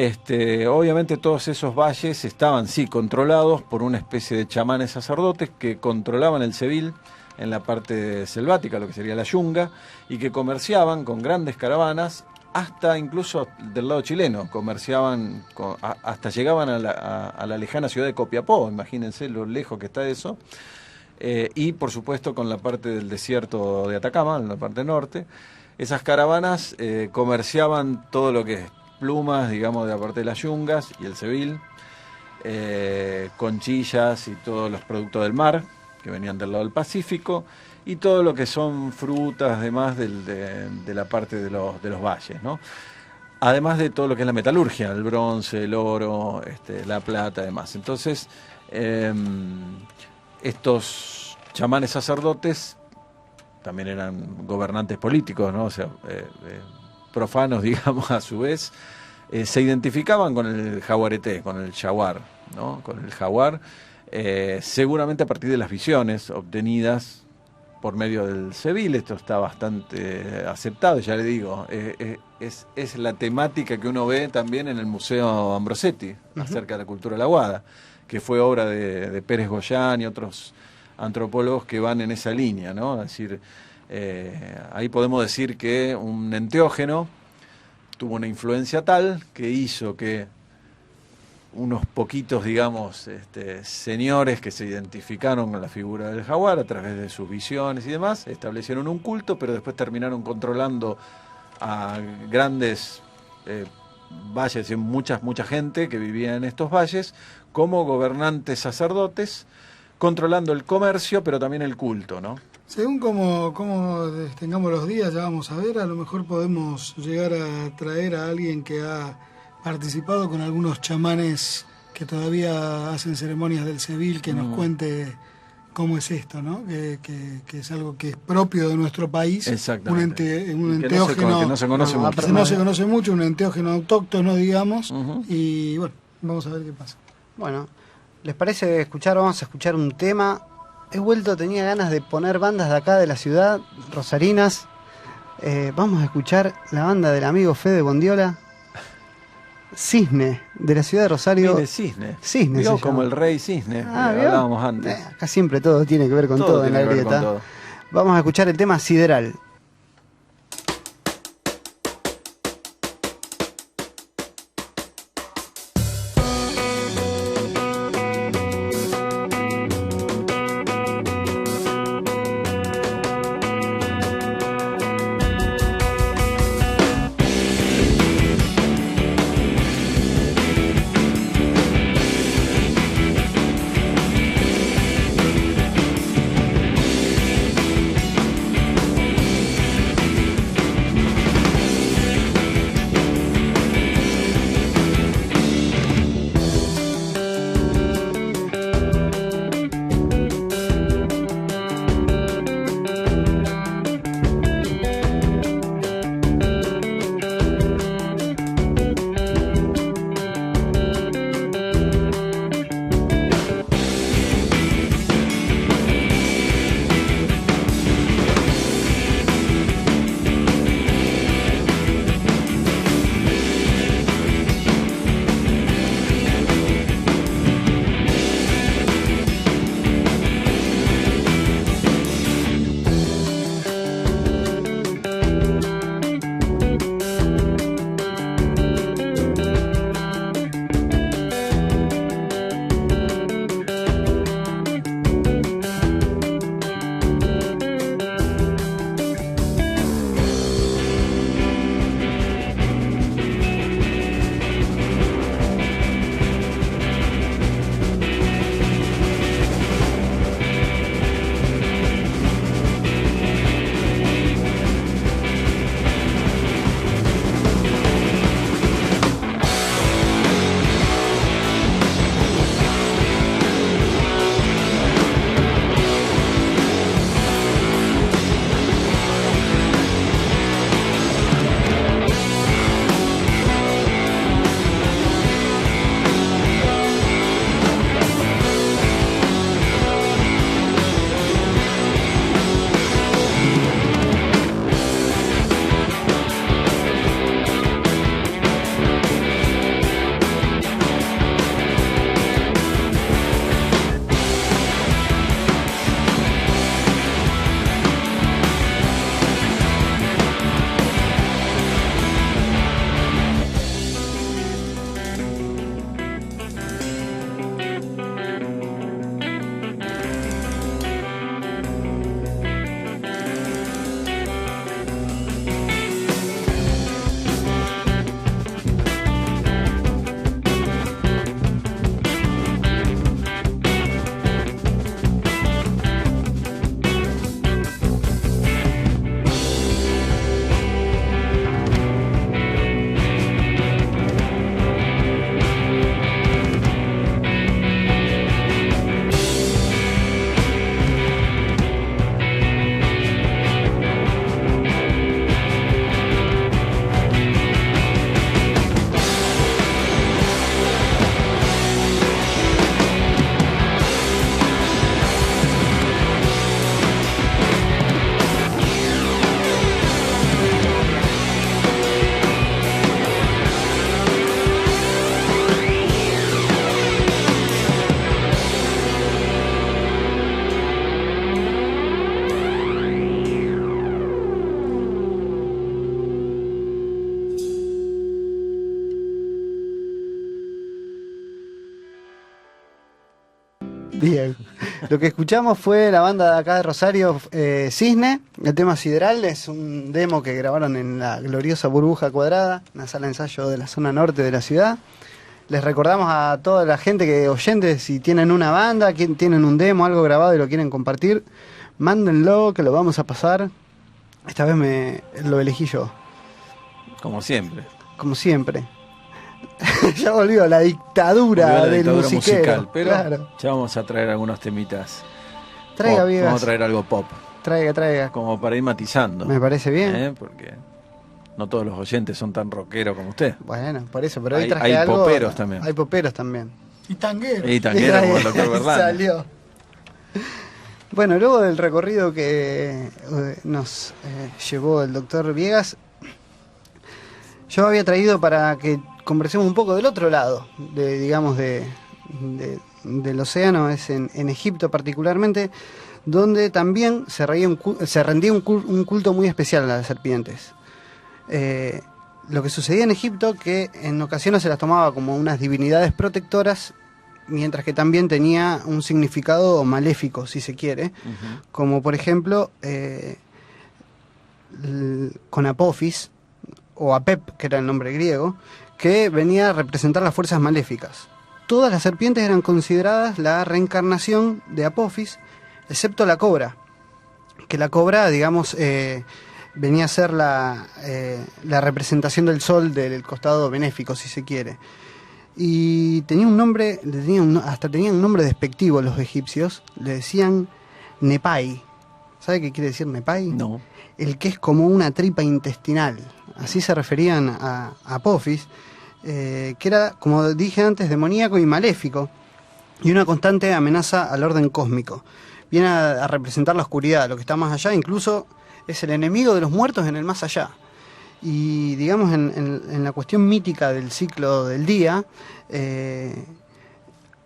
S2: obviamente todos esos valles estaban, sí, controlados por una especie de chamanes sacerdotes que controlaban el Sevil en la parte selvática, lo que sería la yunga, y que comerciaban con grandes caravanas, hasta incluso del lado chileno, comerciaban, hasta llegaban a la lejana ciudad de Copiapó, imagínense lo lejos que está eso, y por supuesto con la parte del desierto de Atacama, en la parte norte. Esas caravanas comerciaban todo lo que es plumas, digamos, de la parte de las yungas y el Sevil, conchillas y todos los productos del mar, que venían del lado del Pacífico, y todo lo que son frutas, además de la parte de los valles, ¿no? Además de todo lo que es la metalurgia, el bronce, el oro, la plata, además. Entonces, estos chamanes sacerdotes también eran gobernantes políticos, ¿no? O sea, profanos, digamos, a su vez, se identificaban con el jaguareté, con el jaguar, ¿no? Con el jaguar, seguramente a partir de las visiones obtenidas por medio del Sevil. Esto está bastante aceptado, ya le digo, es la temática que uno ve también en el Museo Ambrosetti, acerca de la cultura de la Aguada, que fue obra de Pérez Goyán y otros antropólogos que van en esa línea, ¿no? Es decir, ahí podemos decir que un enteógeno tuvo una influencia tal que hizo que unos poquitos, digamos, señores que se identificaron con la figura del jaguar a través de sus visiones y demás, establecieron un culto, pero después terminaron controlando a grandes valles y mucha gente que vivía en estos valles como gobernantes sacerdotes, controlando el comercio, pero también el culto, ¿no?
S4: Según como tengamos los días, ya vamos a ver, a lo mejor podemos llegar a traer a alguien que ha participado con algunos chamanes que todavía hacen ceremonias del Seville, que nos cuente cómo es esto, ¿no? Que es algo que es propio de nuestro país.
S2: Exactamente.
S4: Un enteógeno
S2: que no se conoce mucho.
S4: No se conoce mucho, un enteógeno autóctono, digamos. Y bueno, vamos a ver qué pasa.
S3: Bueno, ¿les parece escuchar? Vamos a escuchar un tema. Tenía ganas de poner bandas de acá de la ciudad, rosarinas. Vamos a escuchar la banda del amigo Fede Bondiola, Cisne, de la ciudad de Rosario.
S2: Mire, Cisne.
S3: Cisne
S2: ¿Vio? Como el rey Cisne,
S3: ¿vio?
S2: hablábamos antes.
S3: Acá siempre todo tiene que ver con todo en la grieta. Vamos a escuchar el tema Sideral. Bien. Lo que escuchamos fue la banda de acá de Rosario, Cisne. El tema Sideral es un demo que grabaron en la gloriosa Burbuja Cuadrada, una sala de ensayo de la zona norte de la ciudad. Les recordamos a toda la gente que oyentes, si tienen una banda, tienen un demo, algo grabado y lo quieren compartir, mándenlo, que lo vamos a pasar. Esta vez lo elegí yo.
S2: Como siempre.
S3: Como siempre. Ya volvió la dictadura del musiquero.
S2: Pero claro, ya vamos a traer algunos temitas.
S3: Traiga, Viegas.
S2: Vamos a traer algo pop.
S3: Traiga.
S2: Como para ir matizando.
S3: Me parece bien.
S2: Porque no todos los oyentes son tan rockeros como usted.
S3: Bueno, por eso, pero hoy traje
S2: hay
S3: algo.
S2: Poperos también.
S3: Hay poperos también.
S4: Y tangueros.
S2: Y tangueros como el doctor Verdán.
S3: Salió. Bueno, luego del recorrido que nos llevó el doctor Viegas, yo había traído para que conversemos un poco del otro lado, del océano, es en Egipto particularmente, donde también se rendía un culto muy especial a las serpientes. Lo que sucedía en Egipto, que en ocasiones se las tomaba como unas divinidades protectoras, mientras que también tenía un significado maléfico, si se quiere, como por ejemplo con Apophis, o Apep, que era el nombre griego, que venía a representar las fuerzas maléficas. Todas las serpientes eran consideradas la reencarnación de Apophis, excepto la cobra, que la cobra, digamos, venía a ser la representación del sol del costado benéfico, si se quiere. Y tenía un nombre, hasta tenían un nombre despectivo los egipcios, le decían Nepai. ¿Sabe qué quiere decir Nepai?
S2: No.
S3: El que es como una tripa intestinal. Así se referían a Apophis, que era, como dije antes, demoníaco y maléfico, y una constante amenaza al orden cósmico. Viene a representar la oscuridad, lo que está más allá, incluso es el enemigo de los muertos en el más allá. Y digamos, en la cuestión mítica del ciclo del día,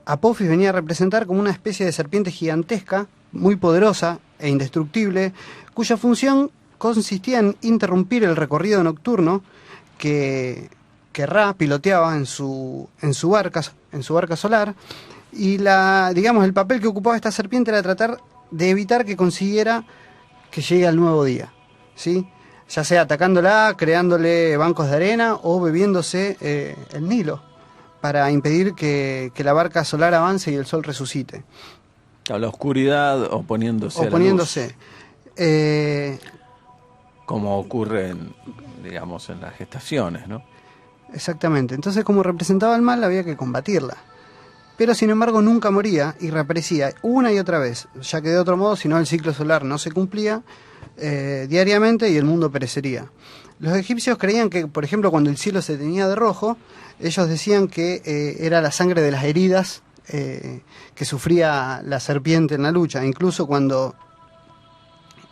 S3: Apophis venía a representar como una especie de serpiente gigantesca, muy poderosa e indestructible, cuya función consistía en interrumpir el recorrido nocturno que Ra piloteaba en su barca solar, y el papel que ocupaba esta serpiente era tratar de evitar que consiguiera que llegue al nuevo día, ¿sí? Ya sea atacándola, creándole bancos de arena o bebiéndose el Nilo para impedir que la barca solar avance y el sol resucite.
S2: A la oscuridad oponiéndose. A la luz. Como ocurre en las gestaciones, ¿no?
S3: Exactamente. Entonces, como representaba el mal, había que combatirla. Pero, sin embargo, nunca moría y reaparecía una y otra vez, ya que de otro modo, si no, el ciclo solar no se cumplía diariamente y el mundo perecería. Los egipcios creían que, por ejemplo, cuando el cielo se teñía de rojo, ellos decían que era la sangre de las heridas que sufría la serpiente en la lucha. Incluso cuando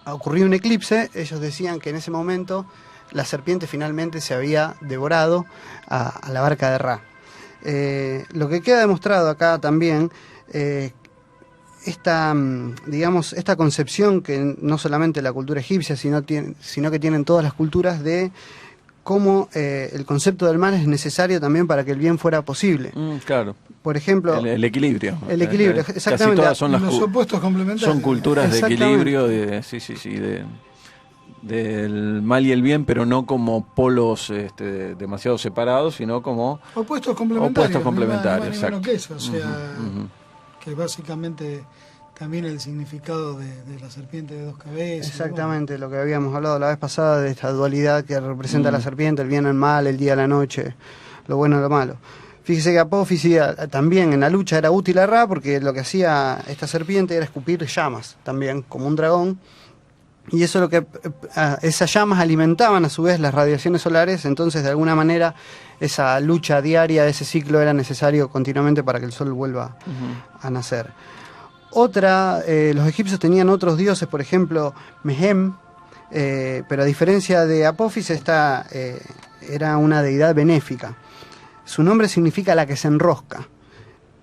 S3: ocurrió un eclipse, ellos decían que en ese momento la serpiente finalmente se había devorado a la barca de Ra. Lo que queda demostrado acá también, esta concepción que no solamente la cultura egipcia, sino que tienen todas las culturas, de cómo el concepto del mal es necesario también para que el bien fuera posible.
S2: Claro.
S3: Por ejemplo,
S2: el equilibrio.
S3: El equilibrio, exactamente.
S4: Casi todas son los opuestos complementarios.
S2: Son culturas de equilibrio, del mal y el bien, pero no como polos demasiado separados, sino como
S4: opuestos complementarios.
S2: Exacto.
S4: Que eso, o sea, que básicamente también el significado de la serpiente de dos cabezas.
S3: Exactamente, lo que habíamos hablado la vez pasada, de esta dualidad que representa la serpiente, el bien y el mal, el día y la noche, lo bueno y lo malo. Fíjese que Apophis también en la lucha era útil a Ra, porque lo que hacía esta serpiente era escupir llamas también, como un dragón, y eso esas llamas alimentaban a su vez las radiaciones solares. Entonces, de alguna manera, esa lucha diaria de ese ciclo era necesario continuamente para que el sol vuelva a nacer. Los egipcios tenían otros dioses, por ejemplo, Mehem, pero a diferencia de Apophis, esta era una deidad benéfica. Su nombre significa la que se enrosca,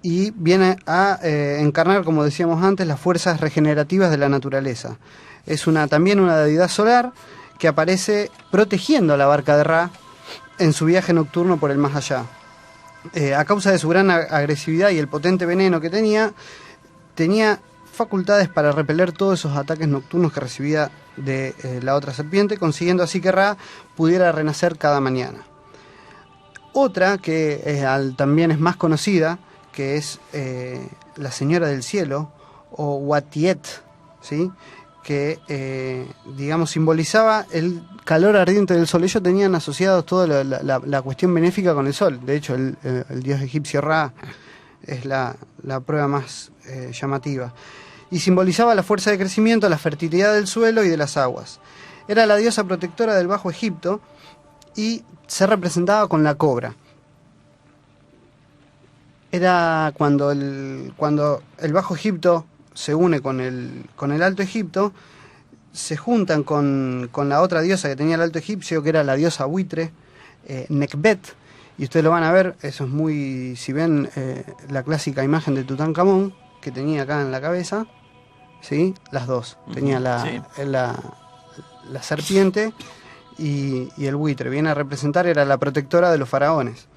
S3: y viene a encarnar, como decíamos antes, las fuerzas regenerativas de la naturaleza. Es también una deidad solar que aparece protegiendo a la barca de Ra en su viaje nocturno por el más allá. A causa de su gran agresividad y el potente veneno que tenía facultades para repeler todos esos ataques nocturnos que recibía de la otra serpiente, consiguiendo así que Ra pudiera renacer cada mañana. Otra que también es más conocida, que es la Señora del Cielo, o Watiet, ¿sí?, que, digamos, simbolizaba el calor ardiente del sol. Ellos tenían asociados toda la cuestión benéfica con el sol. De hecho, el dios egipcio Ra es la prueba más llamativa. Y simbolizaba la fuerza de crecimiento, la fertilidad del suelo y de las aguas. Era la diosa protectora del Bajo Egipto y se representaba con la cobra. Era cuando el Bajo Egipto se une con el Alto Egipto, se juntan con la otra diosa que tenía el Alto Egipcio, que era la diosa buitre, Nekbet, y ustedes lo van a ver, eso es muy, si ven la clásica imagen de Tutankamón, que tenía acá en la cabeza, ¿sí? Las dos, tenía la serpiente y el buitre, viene a representar, era la protectora de los faraones.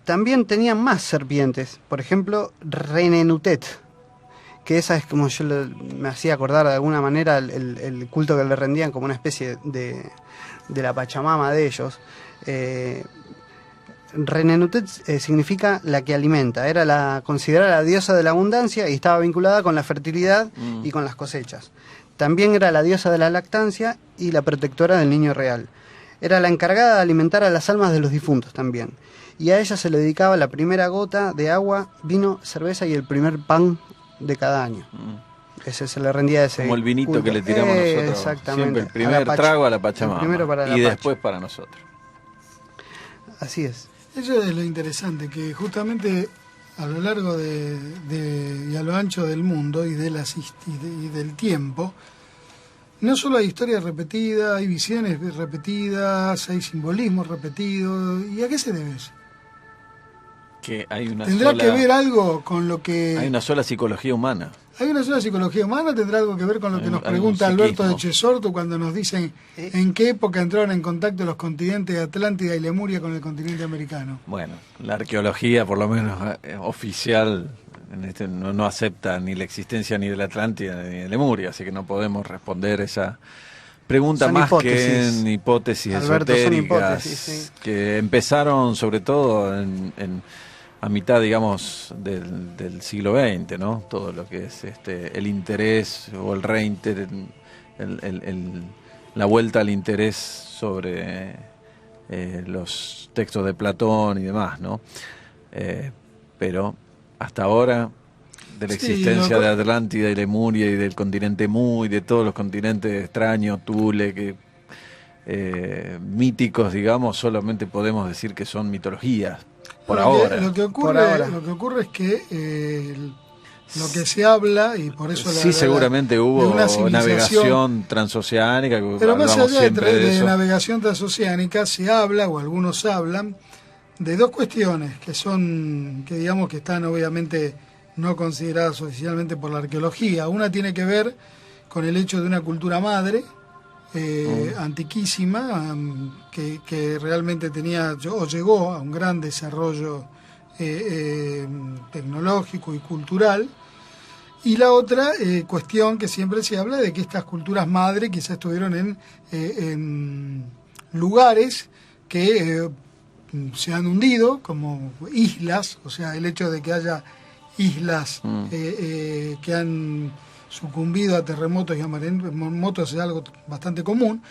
S3: También tenían más serpientes, por ejemplo, Renenutet, que esa es como yo me hacía acordar de alguna manera el culto que le rendían como una especie de la Pachamama de ellos. Renenutet significa la que alimenta, era considerada la diosa de la abundancia y estaba vinculada con la fertilidad y con las cosechas. También era la diosa de la lactancia y la protectora del niño real. Era la encargada de alimentar a las almas de los difuntos también. Y a ella se le dedicaba la primera gota de agua, vino, cerveza y el primer pan de cada año. Ese se le rendía ese
S2: como el vinito culto que le tiramos nosotros.
S3: Exactamente.
S2: Siempre el primer trago a la Pachamama. Y después para nosotros.
S3: Así es.
S4: Eso es lo interesante, que justamente a lo largo y a lo ancho del mundo y del tiempo, no solo hay historias repetidas, hay visiones repetidas, hay simbolismos repetidos. ¿Y a qué se debe eso?
S2: Que hay una
S4: ¿Tendrá que ver algo con lo que...
S2: Hay una sola psicología humana.
S4: ¿Hay una sola psicología humana? ¿Tendrá algo que ver con lo que nos pregunta Alberto de Chesorto cuando nos dicen en qué época entraron en contacto los continentes de Atlántida y Lemuria con el continente americano?
S2: Bueno, la arqueología, por lo menos oficial, no acepta ni la existencia ni de la Atlántida ni de Lemuria, así que no podemos responder esa pregunta. Son más hipótesis. Que en hipótesis Alberto, esotéricas, son hipótesis, sí. Que empezaron sobre todo a mitad, digamos, del siglo XX, ¿no? Todo lo que es el interés o el reinterés, la vuelta al interés sobre los textos de Platón y demás, ¿no? Pero hasta ahora, de la existencia de Atlántida y Lemuria y del continente Mu y de todos los continentes extraños, Thule, míticos, digamos, solamente podemos decir que son mitologías.
S4: Lo que ocurre es que lo que se habla, y por eso
S2: seguramente hubo una navegación transoceánica,
S4: pero más allá de navegación transoceánica se habla, o algunos hablan, de dos cuestiones que digamos que están obviamente no consideradas oficialmente por la arqueología. Una tiene que ver con el hecho de una cultura madre antiquísima, que realmente llegó a un gran desarrollo tecnológico y cultural, y la otra cuestión que siempre se habla de que estas culturas madre quizás estuvieron en lugares que se han hundido como islas, o sea, el hecho de que haya islas que han sucumbido a terremotos y a maremotos es algo bastante común,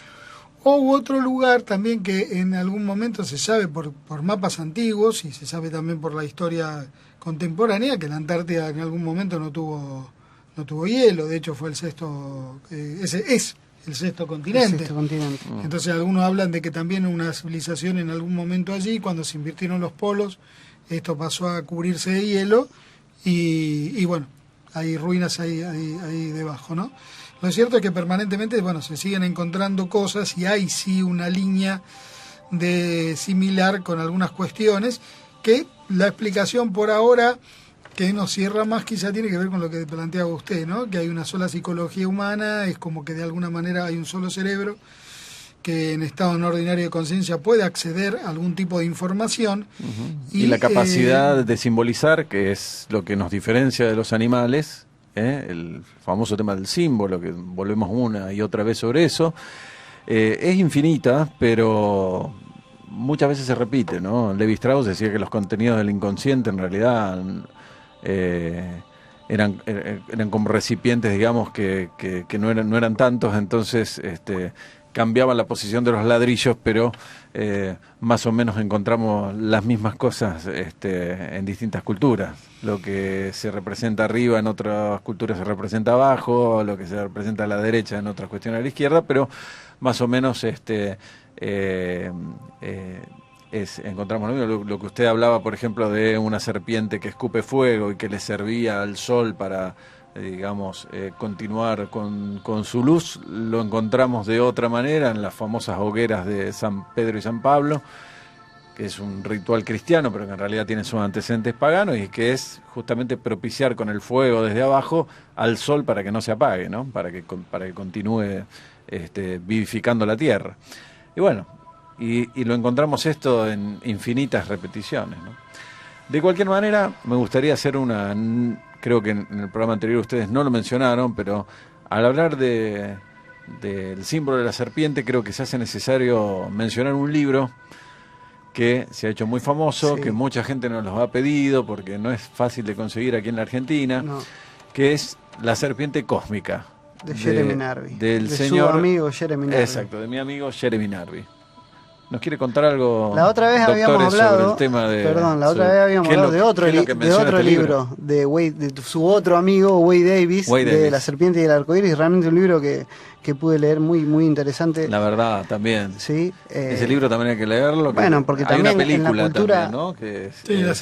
S4: o otro lugar también que en algún momento se sabe por mapas antiguos y se sabe también por la historia contemporánea que la Antártida en algún momento no tuvo hielo, de hecho fue el sexto, ese es el sexto continente. Entonces algunos hablan de que también una civilización en algún momento allí, cuando se invirtieron los polos, esto pasó a cubrirse de hielo y bueno, hay ruinas ahí debajo, ¿no? Lo cierto es que permanentemente, bueno, se siguen encontrando cosas y hay sí una línea de similar con algunas cuestiones que la explicación por ahora que nos cierra más quizá tiene que ver con lo que planteaba usted, ¿no? Que hay una sola psicología humana, es como que de alguna manera hay un solo cerebro que en estado no ordinario de conciencia puede acceder a algún tipo de información.
S2: Y la capacidad de simbolizar, que es lo que nos diferencia de los animales, el famoso tema del símbolo, que volvemos una y otra vez sobre eso, es infinita, pero muchas veces se repite, ¿no? Levi Strauss decía que los contenidos del inconsciente en realidad eran como recipientes, digamos, que no eran tantos, entonces cambiaban la posición de los ladrillos, pero más o menos encontramos las mismas cosas en distintas culturas. Lo que se representa arriba en otras culturas se representa abajo, lo que se representa a la derecha en otras cuestiones a la izquierda, pero más o menos encontramos lo que usted hablaba, por ejemplo, de una serpiente que escupe fuego y que le servía al sol para, digamos, continuar con su luz. Lo encontramos de otra manera en las famosas hogueras de San Pedro y San Pablo, que es un ritual cristiano, pero que en realidad tiene sus antecedentes paganos, y que es justamente propiciar con el fuego desde abajo al sol para que no se apague, ¿no? Para que continúe vivificando la tierra. Y bueno, y lo encontramos esto en infinitas repeticiones, ¿no? De cualquier manera, me gustaría hacer creo que en el programa anterior ustedes no lo mencionaron, pero al hablar del símbolo de la serpiente, creo que se hace necesario mencionar un libro que se ha hecho muy famoso, sí, que mucha gente nos los ha pedido porque no es fácil de conseguir aquí en la Argentina, no, que es La serpiente cósmica.
S3: De Jeremy Narby.
S2: Del
S3: de
S2: señor,
S3: su amigo Jeremy Narby.
S2: Exacto, de mi amigo Jeremy Narby. ¿Nos quiere contar algo?
S3: La otra vez habíamos hablado,
S2: sobre el tema de...
S3: Perdón, la otra vez habíamos hablado de otro libro, de su otro amigo, Wade Davis, de La serpiente y el arcoíris. Realmente un libro que pude leer muy interesante.
S2: La verdad, también.
S3: Sí.
S2: Ese libro también hay que leerlo.
S3: Bueno, porque
S2: hay
S3: también
S2: una película
S3: en la cultura...
S2: también, ¿no? Que
S4: sí, La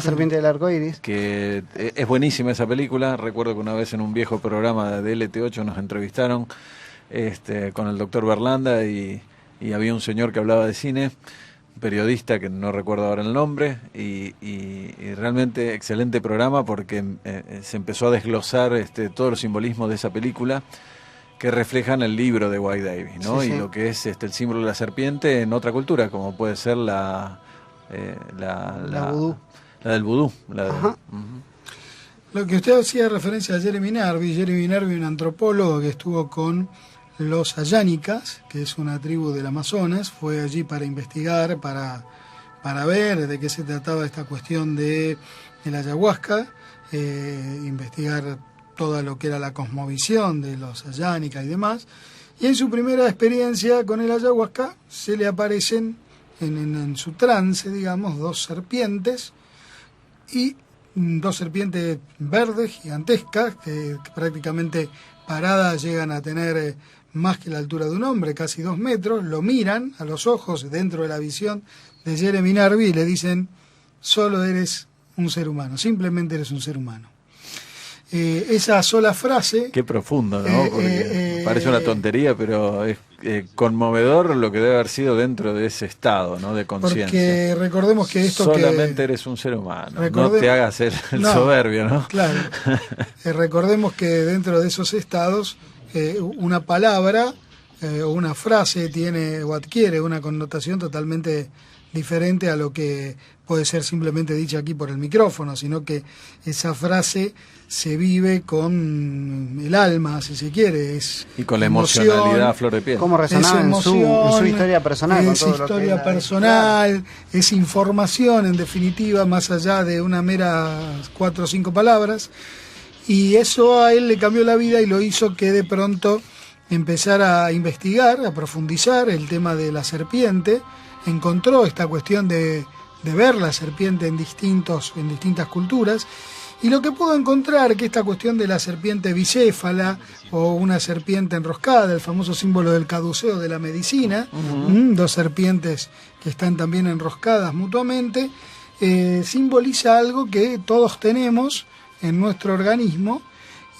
S4: serpiente
S3: del arcoíris.
S2: Que es buenísima esa película. Recuerdo que una vez en un viejo programa de LT8 nos entrevistaron con el doctor Berlanda y había un señor que hablaba de cine, periodista que no recuerdo ahora el nombre, y realmente excelente programa porque se empezó a desglosar todos los simbolismos de esa película que reflejan el libro de Wade Davis, ¿no? Sí, sí. Y lo que es el símbolo de la serpiente en otra cultura, como puede ser la
S3: vudú.
S2: La del vudú.
S4: Lo que usted hacía referencia a Jeremy Narby, un antropólogo que estuvo con los ayánicas, que es una tribu del Amazonas, fue allí para investigar, para ver de qué se trataba esta cuestión de la ayahuasca, investigar toda lo que era la cosmovisión de los ayánicas y demás. Y en su primera experiencia con el ayahuasca se le aparecen en su trance, digamos, dos serpientes verdes gigantescas que prácticamente paradas llegan a tener más que la altura de un hombre, casi 2 metros. Lo miran a los ojos dentro de la visión de Jeremy Narby y le dicen: solo eres un ser humano, simplemente eres un ser humano. Esa sola frase...
S2: Qué profundo, ¿no? Porque parece una tontería, pero es conmovedor lo que debe haber sido dentro de ese estado, ¿no? De conciencia.
S4: Porque recordemos que esto
S2: solamente eres un ser humano, no te hagas el soberbio, ¿no?
S4: Claro. Recordemos que dentro de esos estados una palabra o una frase tiene o adquiere una connotación totalmente diferente a lo que puede ser simplemente dicha aquí por el micrófono, sino que esa frase se vive con el alma, si se quiere,
S2: y con la emocionalidad a flor de piel.
S3: Cómo resonaba en su historia personal.
S4: Es historia personal, es información en definitiva, más allá de una mera 4 o 5 palabras, y eso a él le cambió la vida y lo hizo que de pronto empezara a investigar, a profundizar el tema de la serpiente. Encontró esta cuestión de ver la serpiente en distintas culturas, y lo que pudo encontrar, que esta cuestión de la serpiente bicéfala o una serpiente enroscada, el famoso símbolo del caduceo de la medicina, dos serpientes que están también enroscadas mutuamente, simboliza algo que todos tenemos en nuestro organismo,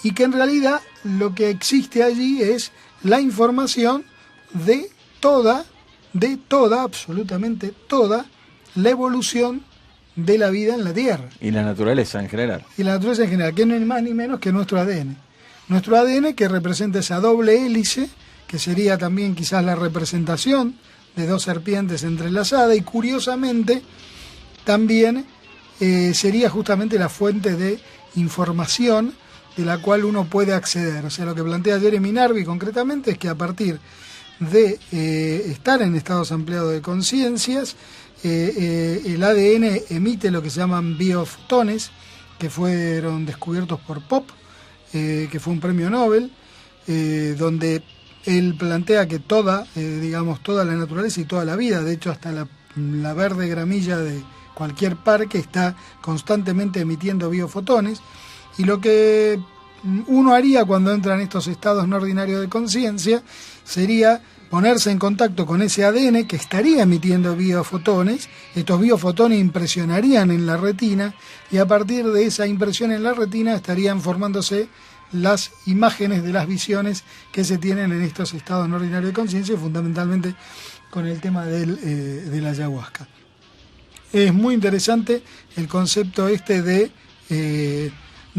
S4: y que en realidad lo que existe allí es la información de toda, absolutamente toda, la evolución de la vida en la Tierra.
S2: Y la naturaleza en general.
S4: Y la naturaleza en general, que no es más ni menos que nuestro ADN. Nuestro ADN, que representa esa doble hélice, que sería también quizás la representación de 2 serpientes entrelazadas, y curiosamente también sería justamente la fuente de información de la cual uno puede acceder. O sea, lo que plantea Jeremy Narby concretamente es que a partir de estar en estados ampliados de conciencias, el ADN emite lo que se llaman biofotones, que fueron descubiertos por Pope, que fue un premio Nobel, donde él plantea que toda la naturaleza y toda la vida, de hecho hasta la verde gramilla de cualquier parque está constantemente emitiendo biofotones, y lo que uno haría cuando entra en estos estados no ordinarios de conciencia sería ponerse en contacto con ese ADN que estaría emitiendo biofotones. Estos biofotones impresionarían en la retina y a partir de esa impresión en la retina estarían formándose las imágenes de las visiones que se tienen en estos estados no ordinarios de conciencia, fundamentalmente con el tema de la ayahuasca. Es muy interesante el concepto de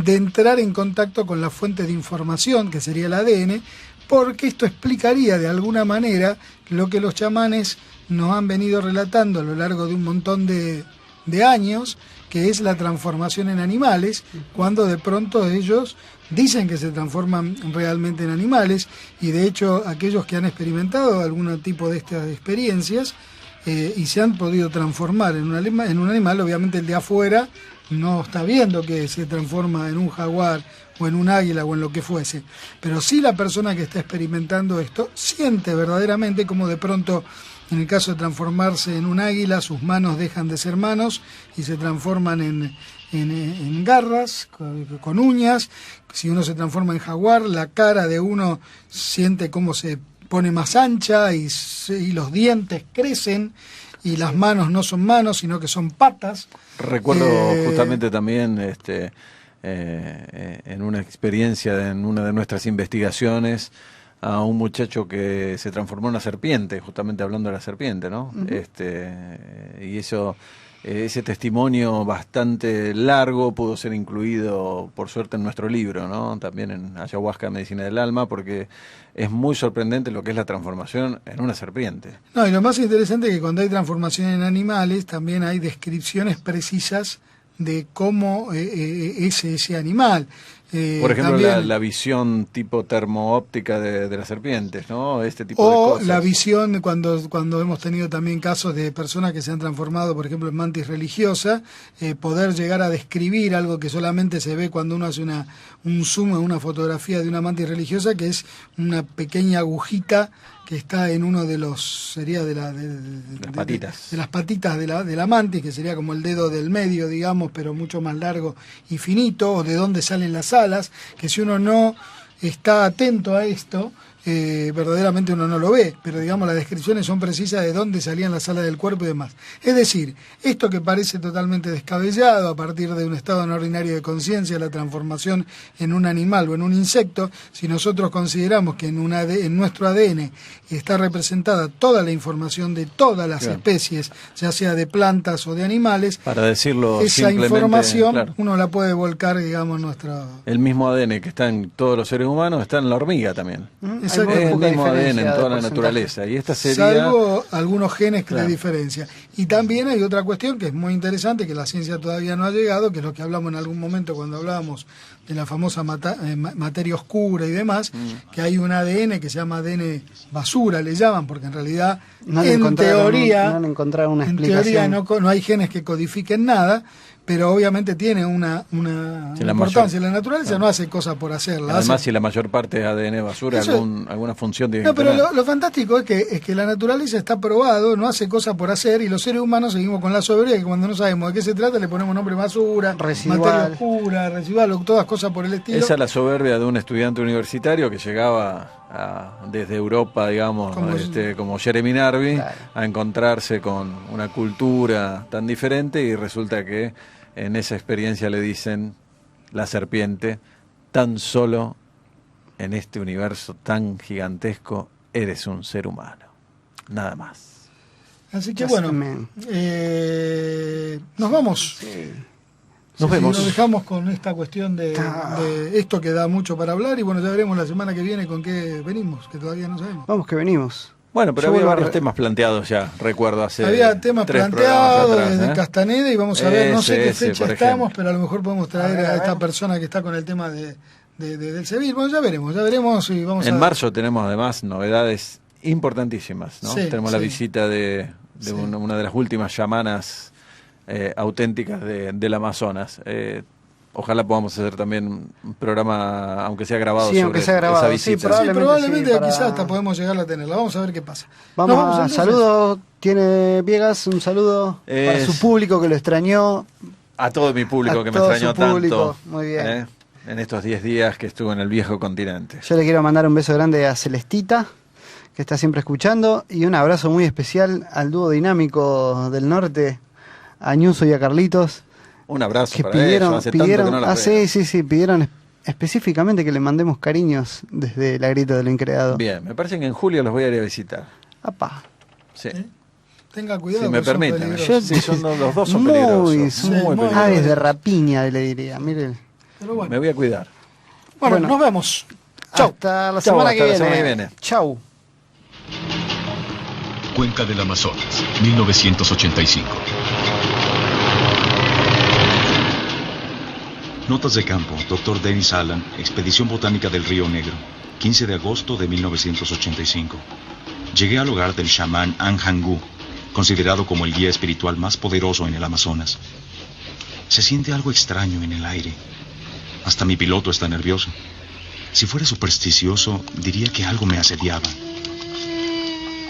S4: entrar en contacto con la fuente de información, que sería el ADN, porque esto explicaría de alguna manera lo que los chamanes nos han venido relatando a lo largo de un montón de años, que es la transformación en animales, cuando de pronto ellos dicen que se transforman realmente en animales, y de hecho aquellos que han experimentado algún tipo de estas experiencias y se han podido transformar en un animal, obviamente el de afuera no está viendo que se transforma en un jaguar o en un águila o en lo que fuese, pero sí la persona que está experimentando esto siente verdaderamente como de pronto, en el caso de transformarse en un águila, sus manos dejan de ser manos y se transforman en garras, con uñas. Si uno se transforma en jaguar, la cara de uno siente cómo se pone más ancha y los dientes crecen y las manos no son manos, sino que son patas.
S2: Recuerdo justamente también en una experiencia, en una de nuestras investigaciones, a un muchacho que se transformó en una serpiente, justamente hablando de la serpiente, ¿no? Uh-huh. Y ese testimonio bastante largo pudo ser incluido, por suerte, en nuestro libro, ¿no? También en Ayahuasca, Medicina del Alma, porque es muy sorprendente lo que es la transformación en una serpiente.
S4: No, y lo más interesante es que cuando hay transformación en animales, también hay descripciones precisas de cómo es ese animal.
S2: Por ejemplo,
S4: también,
S2: la visión tipo termoóptica de las serpientes, ¿no? Este tipo
S4: de
S2: cosas.
S4: O la visión cuando hemos tenido también casos de personas que se han transformado, por ejemplo, en mantis religiosa, poder llegar a describir algo que solamente se ve cuando uno hace un zoom a una fotografía de una mantis religiosa, que es una pequeña agujita que está en uno de los, sería de las patitas. De las patitas de la mantis, que sería como el dedo del medio, digamos, pero mucho más largo y finito, o de dónde salen las alas, que si uno no está atento a esto, verdaderamente uno no lo ve, pero digamos las descripciones son precisas de dónde salían las alas del cuerpo y demás. Es decir, esto que parece totalmente descabellado a partir de un estado no ordinario de conciencia, la transformación en un animal o en un insecto, si nosotros consideramos que en nuestro ADN está representada toda la información de todas las especies, ya sea de plantas o de animales,
S2: para decirlo
S4: esa información uno la puede volcar, digamos,
S2: El mismo ADN que está en todos los seres humanos está en la hormiga también. Es el mismo ADN en toda la naturaleza. Y esta sería...
S4: Salvo algunos genes que le diferencian. Y también hay otra cuestión que es muy interesante, que la ciencia todavía no ha llegado, que es lo que hablamos en algún momento cuando hablábamos de la famosa materia oscura y demás, que hay un ADN que se llama ADN basura, le llaman, porque en realidad, en teoría no hay genes que codifiquen nada, pero obviamente tiene una importancia. La naturaleza no hace cosas por hacerla.
S2: Además, si la mayor parte es ADN basura, alguna función tiene que
S4: tener. No, pero lo fantástico es que la naturaleza está probado, no hace cosas por hacer, y los seres humanos seguimos con la soberbia, que cuando no sabemos de qué se trata le ponemos nombre basura, materia oscura, residual, o todas cosas por el estilo.
S2: Esa es la soberbia de un estudiante universitario que llegaba desde Europa, digamos, como Jeremy Narby, a encontrarse con una cultura tan diferente, y resulta que en esa experiencia le dicen, la serpiente, tan solo en este universo tan gigantesco eres un ser humano, nada más.
S4: Así que bueno, nos vamos.
S2: Sí. Nos vemos.
S4: Nos dejamos con esta cuestión de esto que da mucho para hablar, y bueno, ya veremos la semana que viene con qué venimos, que todavía no sabemos.
S3: Vamos que venimos.
S2: Bueno, pero había varios temas planteados ya, recuerdo hace...
S4: Había temas planteados desde Castaneda, y vamos a ver, no sé qué fecha estamos, pero a lo mejor podemos traer a esta persona que está con el tema del Sevilla. Bueno, ya veremos y vamos
S2: En marzo tenemos además novedades importantísimas, ¿no? Tenemos la visita de una de las últimas chamanas auténticas del Amazonas. ojalá podamos hacer también un programa, aunque sea grabado,
S3: sí, aunque sea grabado,
S2: esa visita.
S4: Sí, probablemente quizás hasta podemos llegar a tenerla. Vamos a ver qué pasa.
S3: Vamos a saludos. Tiene Viegas un saludo para su público que lo extrañó.
S2: A todo mi público que me extrañó tanto.
S3: Muy bien.
S2: En estos 10 días que estuve en el viejo continente.
S3: Yo le quiero mandar un beso grande a Celestita, que está siempre escuchando, y un abrazo muy especial al dúo dinámico del norte, a Ñuso y a Carlitos.
S2: Un abrazo
S3: que
S2: para
S3: pidieron,
S2: ellos, hace tanto que no las veo.
S3: Sí, pidieron específicamente que le mandemos cariños desde la Grieta de lo Increado.
S2: Bien, me parece que en julio los voy a ir a visitar.
S3: Apá.
S2: Sí.
S4: Tenga cuidado.
S2: Si me permiten. Los dos son
S3: muy,
S2: peligrosos.
S3: Son muy peligrosos. Aves de rapiña, le diría. Mire.
S4: Pero bueno.
S2: Me voy a cuidar.
S4: Bueno, nos vemos.
S3: Chau. Hasta la semana que viene. Chau.
S5: Cuenca del Amazonas, 1985. Notas de campo, Dr. Dennis Allen, Expedición Botánica del Río Negro, 15 de agosto de 1985. Llegué al hogar del chamán Anjangu, considerado como el guía espiritual más poderoso en el Amazonas. Se siente algo extraño en el aire. Hasta mi piloto está nervioso. Si fuera supersticioso, diría que algo me asediaba.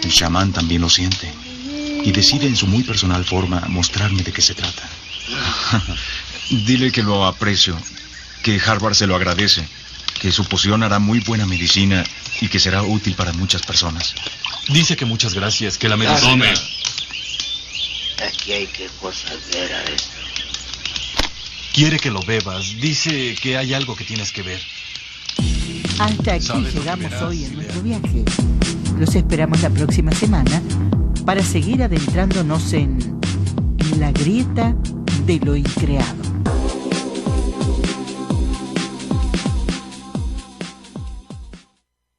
S5: El chamán también lo siente y decide en su muy personal forma mostrarme de qué se trata. Dile que lo aprecio, que Harvard se lo agradece, que su poción hará muy buena medicina y que será útil para muchas personas. Dice que muchas gracias, que la medicina...
S6: Aquí hay que cosas ver a esto.
S5: Quiere que lo bebas, dice que hay algo que tienes que ver.
S7: Hasta aquí llegamos hoy en nuestro viaje. Los esperamos la próxima semana para seguir adentrándonos en la grieta de lo increado.